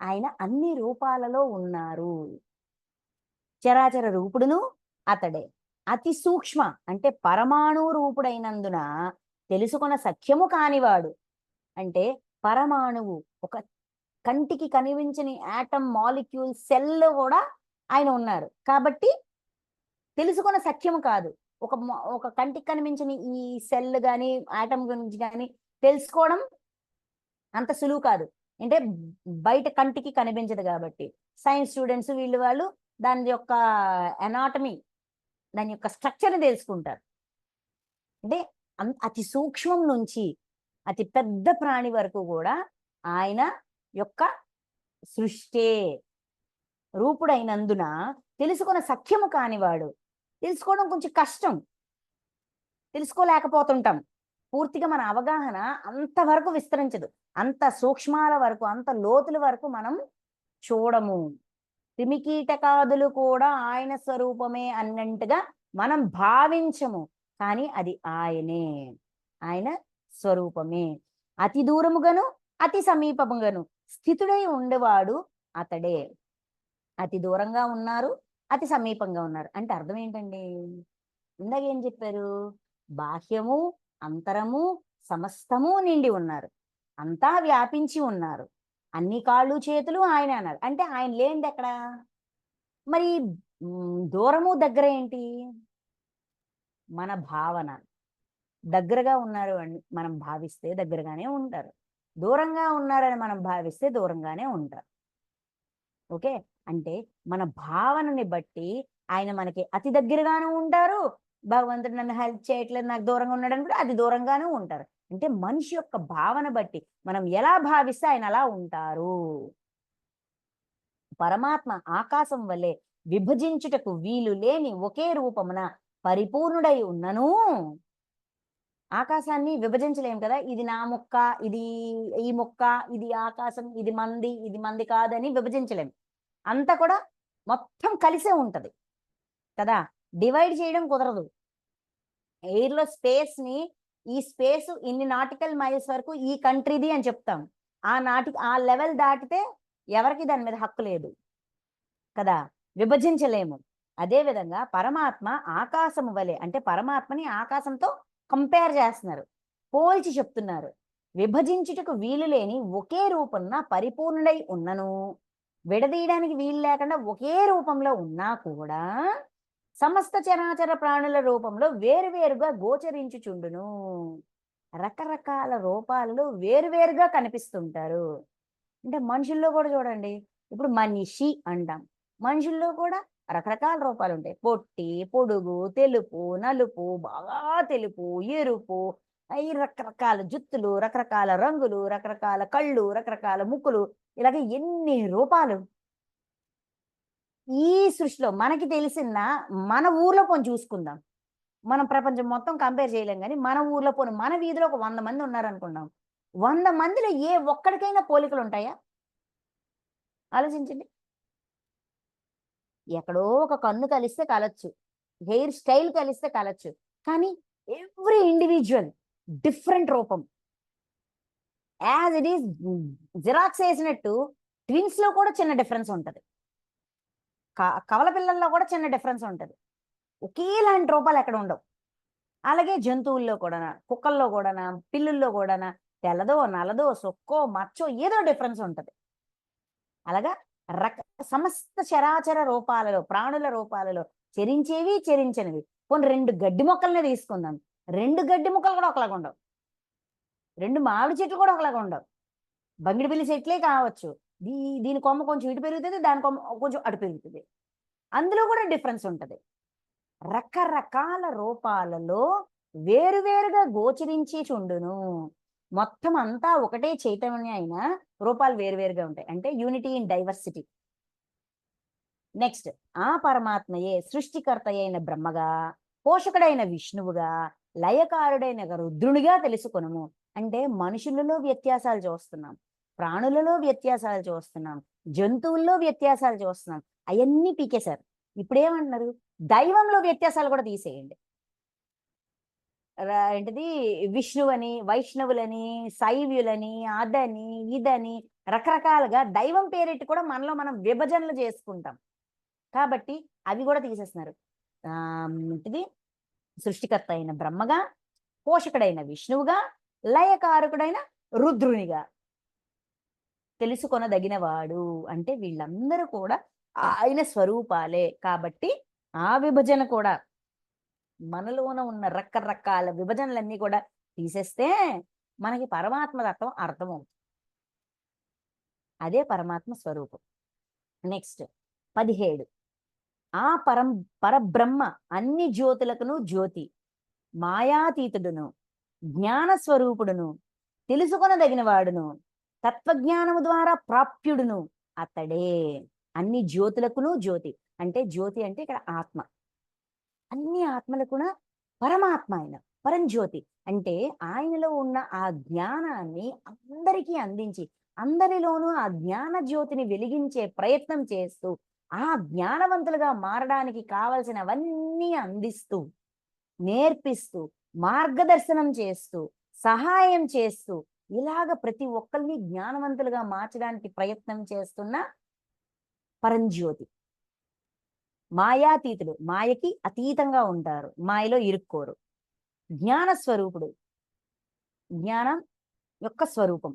ఆయన అన్ని రూపాలలో ఉన్నారు. చరాచర రూపుడును అతడే. అతి సూక్ష్మ అంటే పరమాణు రూపుడైనందున తెలుసుకున్న సఖ్యము కానివాడు. అంటే పరమాణువు, ఒక కంటికి కనిపించని ఆటం, మాలిక్యూల్, సెల్ కూడా ఆయన ఉన్నారు. కాబట్టి తెలుసుకున్న సఖ్యము కాదు. ఒక కంటికి కనిపించని ఈ సెల్ కానీ ఆటం గురించి కానీ తెలుసుకోవడం అంత సులువు కాదు. అంటే బయట కంటికి కనిపించదు కాబట్టి సైన్స్ స్టూడెంట్స్ వీళ్ళు వాళ్ళు దాని యొక్క ఎనాటమీ, దాని యొక్క స్ట్రక్చర్ని తెలుసుకుంటారు. అంటే అతి సూక్ష్మం నుంచి అతి పెద్ద ప్రాణి వరకు కూడా ఆయన యొక్క సృష్టే. రూపుడైనందున తెలుసుకున్న సఖ్యము కానివాడు. తెలుసుకోవడం కొంచెం కష్టం, తెలుసుకోలేకపోతుంటాం. పూర్తిగా మన అవగాహన అంతవరకు విస్తరించదు. అంత సూక్ష్మాల వరకు, అంత లోతుల వరకు మనం చూడము. క్రిమికీటకాదులు కూడా ఆయన స్వరూపమే అన్నట్టుగా మనం భావించము, కానీ అది ఆయనే, ఆయన స్వరూపమే. అతి దూరముగాను అతి సమీపముగాను స్థితుడై ఉండేవాడు అతడే. అతి దూరంగా ఉన్నారు, అతి సమీపంగా ఉన్నారు. అంటే అర్థం ఏంటండి? ఇందాక ఏం చెప్పారు? బాహ్యము అంతరము సమస్తము నిండి ఉన్నారు, అంతా వ్యాపించి ఉన్నారు, అన్ని కాళ్ళు చేతులు ఆయన అన్నారు. అంటే ఆయన లేనిది ఎక్కడ? మరి దూరము దగ్గర ఏంటి? మన భావన. దగ్గరగా ఉన్నారు అని మనం భావిస్తే దగ్గరగానే ఉంటారు, దూరంగా ఉన్నారని మనం భావిస్తే దూరంగానే ఉంటారు. ఓకే, అంటే మన భావనని బట్టి ఆయన మనకి అతి దగ్గరగానే ఉంటారు. భగవంతుడు నన్ను హెల్ప్ చేయట్లేదు, నాకు దూరంగా ఉన్నాడు అని కూడా అది దూరంగానే ఉంటారు. అంటే మనిషి యొక్క భావన బట్టి మనం ఎలా భావిస్తే ఆయన అలా ఉంటారు. పరమాత్మ ఆకాశం వలె విభజించుటకు వీలు లేని ఒకే రూపమున పరిపూర్ణుడై ఉన్నను. ఆకాశాన్ని విభజించలేం కదా, ఇది నా మొక్క, ఇది ఈ మొక్క, ఇది ఆకాశం, ఇది మంది కాదని విభజించలేం. అంతా కూడా మొత్తం కలిసే ఉంటది కదా, డివైడ్ చేయడం కుదరదు. ఎయిర్లో స్పేస్ని, ఈ స్పేస్ ఇన్ని నాటికల్ మైల్స్ వరకు ఈ కంట్రీది అని చెప్తాం. ఆ లెవెల్ దాటితే ఎవరికి దాని మీద హక్కు లేదు కదా, విభజించలేము. అదేవిధంగా పరమాత్మ ఆకాశము వలె, అంటే పరమాత్మని ఆకాశంతో కంపేర్ చేస్తున్నారు, పోల్చి చెప్తున్నారు. విభజించుటకు వీలు లేని ఒకే రూపంన పరిపూర్ణుడై ఉన్నను. విడదీయడానికి వీలు లేకుండా ఒకే రూపంలో ఉన్నా కూడా సమస్త చరాచర ప్రాణుల రూపంలో వేరువేరుగా గోచరించుచుండును. రకరకాల రూపాలలో వేరువేరుగా కనిపిస్తుంటారు. అంటే మనుషుల్లో కూడా చూడండి, ఇప్పుడు మనిషి అంటాం, మనుషుల్లో కూడా రకరకాల రూపాలు ఉంటాయి. పొట్టి, పొడుగు, తెలుపు, నలుపు, బాగా తెలుపు, ఎరుపు, ఈ రకరకాల జుత్తులు, రకరకాల రంగులు, రకరకాల కళ్ళు, రకరకాల ముక్కులు, ఇలాగ ఎన్ని రూపాలు. ఈ సృష్టిలో మనకి తెలిసిన మన ఊర్లో పోని చూసుకుందాం. మనం ప్రపంచం మొత్తం కంపేర్ చేయలేం కానీ మన ఊర్లో పోని, మన వీధిలో ఒక 100 మంది ఉన్నారనుకున్నాం. 100 మందిలో ఏ ఒక్కడికైనా పోలికలు ఉంటాయా? ఆలోచించండి. ఎక్కడో ఒక కన్ను కలిస్తే కలచ్చు, హెయిర్ స్టైల్ కలిస్తే కలచ్చు, కానీ ఎవ్రీ ఇండివిజువల్ డిఫరెంట్ రూపం. యాజ్ ఇట్ ఈస్ జిరాక్స్ వేసినట్టు ట్విన్స్ లో కూడా చిన్న డిఫరెన్స్ ఉంటుంది, కవల పిల్లల్లో కూడా చిన్న డిఫరెన్స్ ఉంటుంది. ఒకేలాంటి రూపాలు ఎక్కడ ఉండవు. అలాగే జంతువుల్లో కూడా, కుక్కల్లో కూడా, పిల్లుల్లో కూడా తెల్లదో, నల్లదో, సొక్కో, మచ్చో ఏదో డిఫరెన్స్ ఉంటుంది. అలాగా సమస్త చరాచర రూపాలలో, ప్రాణుల రూపాలలో చరించేవి, చరించనివి. కొన్ని 2 గడ్డి మొక్కలనే తీసుకుందాం, 2 గడ్డి మొక్కలు కూడా ఒకలాగా ఉండవు. 2 మామిడి చెట్లు కూడా ఒకలాగా ఉండవు. బంగిడిపిల్లి చెట్లే కావచ్చు, దీని కొమ్మ కొంచెం ఇటు పెరుగుతుంది, దాని కొమ్మ కొంచెం అటు పెరుగుతుంది, అందులో కూడా డిఫరెన్స్ ఉంటుంది. రకరకాల రూపాలలో వేరువేరుగా గోచరించి చుండును. మొత్తం అంతా ఒకటే చైతన్యం అయినా రూపాలు వేరువేరుగా ఉంటాయి, అంటే యూనిటీ ఇన్ డైవర్సిటీ. నెక్స్ట్, ఆ పరమాత్మయే సృష్టికర్త అయిన బ్రహ్మగా, పోషకుడైన విష్ణువుగా, లయకారుడైన రుద్రునిగా తెలుసుకొనుము. అంటే మనుషులలో వ్యత్యాసాలు చూస్తున్నాం, ప్రాణులలో వ్యత్యాసాలు చూస్తున్నాం, జంతువుల్లో వ్యత్యాసాలు చూస్తున్నాం, అవన్నీ పీకేశారు. ఇప్పుడు ఏమంటున్నారు, దైవంలో వ్యత్యాసాలు కూడా తీసేయండి. ఏంటిది, విష్ణువని, వైష్ణవులని, శైవ్యులని, అదని ఇదని రకరకాలుగా దైవం పేరెట్టి కూడా మనలో మనం విభజనలు చేసుకుంటాం. కాబట్టి అవి కూడా తీసేస్తున్నారు. ఏంటిది, సృష్టికర్త అయిన బ్రహ్మగా, పోషకుడైన విష్ణువుగా, లయకారకుడైన రుద్రునిగా తెలుసుకొనదగినవాడు. అంటే వీళ్ళందరూ కూడా ఆయన స్వరూపాలే. కాబట్టి ఆ విభజన కూడా, మనలోన ఉన్న రకరకాల విభజనలన్నీ కూడా తీసేస్తే మనకి పరమాత్మ తత్వం అర్థమవుతుంది. అదే పరమాత్మ స్వరూపం. నెక్స్ట్ 17, ఆ పరబ్రహ్మ అన్ని జ్యోతులకును జ్యోతి, మాయాతీతుడును, జ్ఞాన స్వరూపుడును, తెలుసుకొనదగిన వాడును, తత్వజ్ఞానము ద్వారా ప్రాప్యుడును అతడే. అన్ని జ్యోతులకును జ్యోతి, అంటే జ్యోతి అంటే ఇక్కడ ఆత్మ. అన్ని ఆత్మలకున పరమాత్మ ఆయన పరంజ్యోతి. అంటే ఆయనలో ఉన్న ఆ జ్ఞానాన్ని అందరికీ అందించి, అందరిలోనూ ఆ జ్ఞాన జ్యోతిని వెలిగించే ప్రయత్నం చేస్తూ, ఆ జ్ఞానవంతులుగా మారడానికి కావలసినవన్నీ అందిస్తూ, నేర్పిస్తూ, మార్గదర్శనం చేస్తూ, సహాయం చేస్తూ, ఇలాగ ప్రతి ఒక్కరిని జ్ఞానవంతులుగా మార్చడానికి ప్రయత్నం చేస్తున్న పరంజ్యోతి. మాయాతీతుడు, మాయకి అతీతంగా ఉంటారు, మాయలో ఇరుక్కోరు. జ్ఞాన స్వరూపుడు, జ్ఞానం యొక్క స్వరూపం.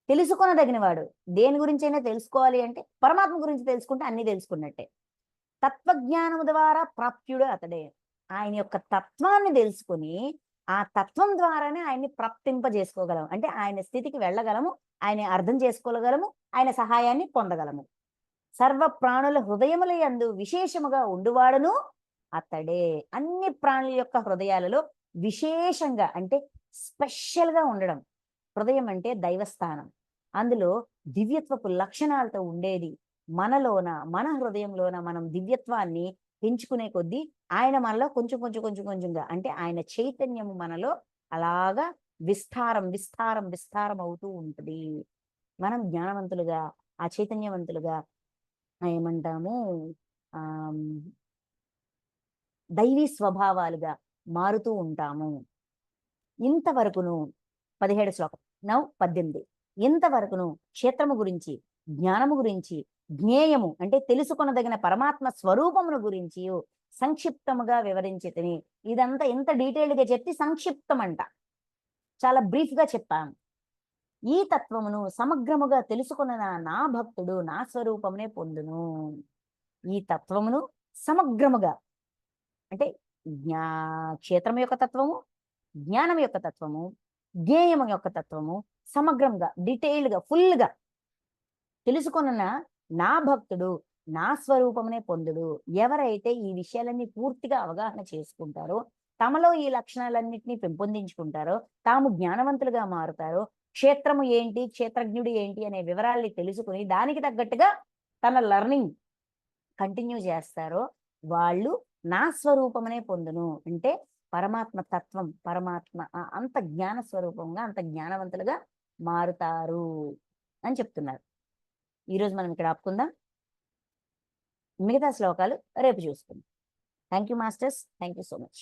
తెలుసుకొనదగినవాడు, దేని గురించైనా తెలుసుకోవాలి అంటే పరమాత్మ గురించి తెలుసుకుంటే అన్ని తెలుసుకున్నట్టే. తత్వజ్ఞానము ద్వారా ప్రాప్త్యుడు అతడే. ఆయన యొక్క తత్వాన్ని తెలుసుకుని ఆ తత్వం ద్వారానే ఆయన్ని ప్రాప్తింపజేసుకోగలం, అంటే ఆయన స్థితికి వెళ్ళగలము, ఆయన అర్థం చేసుకోగలము, ఆయన సహాయాన్ని పొందగలము. సర్వ ప్రాణుల హృదయముల యందు విశేషముగా ఉండువాడును అతడే. అన్ని ప్రాణుల యొక్క హృదయాలలో విశేషంగా అంటే స్పెషల్గా ఉండడం. హృదయం అంటే దైవస్థానం. అందులో దివ్యత్వపు లక్షణాలతో ఉండేది. మనలోన, మన హృదయంలోన మనం దివ్యత్వాన్ని పెంచుకునే కొద్దీ ఆయన మనలో కొంచెం కొంచెం కొంచెం కొంచెంగా అంటే ఆయన చైతన్యము మనలో అలాగా విస్తారం విస్తారం విస్తారం అవుతూ ఉంటుంది. మనం జ్ఞానవంతులుగా, ఆ చైతన్యవంతులుగా ఏమంటాము ఆహ్, దైవీ స్వభావాలుగా మారుతూ ఉంటాము. ఇంతవరకును 17 శ్లోకం. నౌ 18. ఇంతవరకును క్షేత్రము గురించి, జ్ఞానము గురించి, జ్ఞేయము అంటే తెలుసుకొనదగిన పరమాత్మ స్వరూపమును గురించియు సంక్షిప్తముగా వివరించితిని. ఇదంతా ఎంత డీటెయిల్డ్‌గా చెప్తే సంక్షిప్తమంట. చాలా బ్రీఫ్‌గా చెప్పాను. ఈ తత్వమును సమగ్రముగా తెలుసుకొనిన నా భక్తుడు నా స్వరూపమునే పొందును. ఈ తత్వమును సమగ్రముగా అంటే జ్ఞా క్షేత్రం యొక్క తత్వము, జ్ఞానం యొక్క తత్వము, జ్ఞేయము యొక్క తత్వము సమగ్రంగా, డీటెయిల్డ్‌గా, ఫుల్‌గా తెలుసుకొనున్న నా భక్తుడు నా స్వరూపమునే పొందుడు. ఎవరైతే ఈ విషయాలన్నీ పూర్తిగా అవగాహన చేసుకుంటారో, తమలో ఈ లక్షణాలన్నిటిని పెంపొందించుకుంటారో, తాము జ్ఞానవంతులుగా మారుతారో, క్షేత్రము ఏంటి, క్షేత్రజ్ఞుడు ఏంటి అనే వివరాల్ని తెలుసుకొని దానికి తగ్గట్టుగా తన లెర్నింగ్ కంటిన్యూ చేస్తారో, వాళ్ళు నా స్వరూపమునే పొందును. అంటే పరమాత్మ తత్వం, పరమాత్మ అంత జ్ఞాన స్వరూపంగా, అంత జ్ఞానవంతులుగా మారుతారు అని చెప్తున్నారు. ఈరోజు మనం ఇక్కడ ఆపుకుందాం. మిగతా శ్లోకాలు రేపు చూసుకుందాం. Thank you masters. Thank you so much.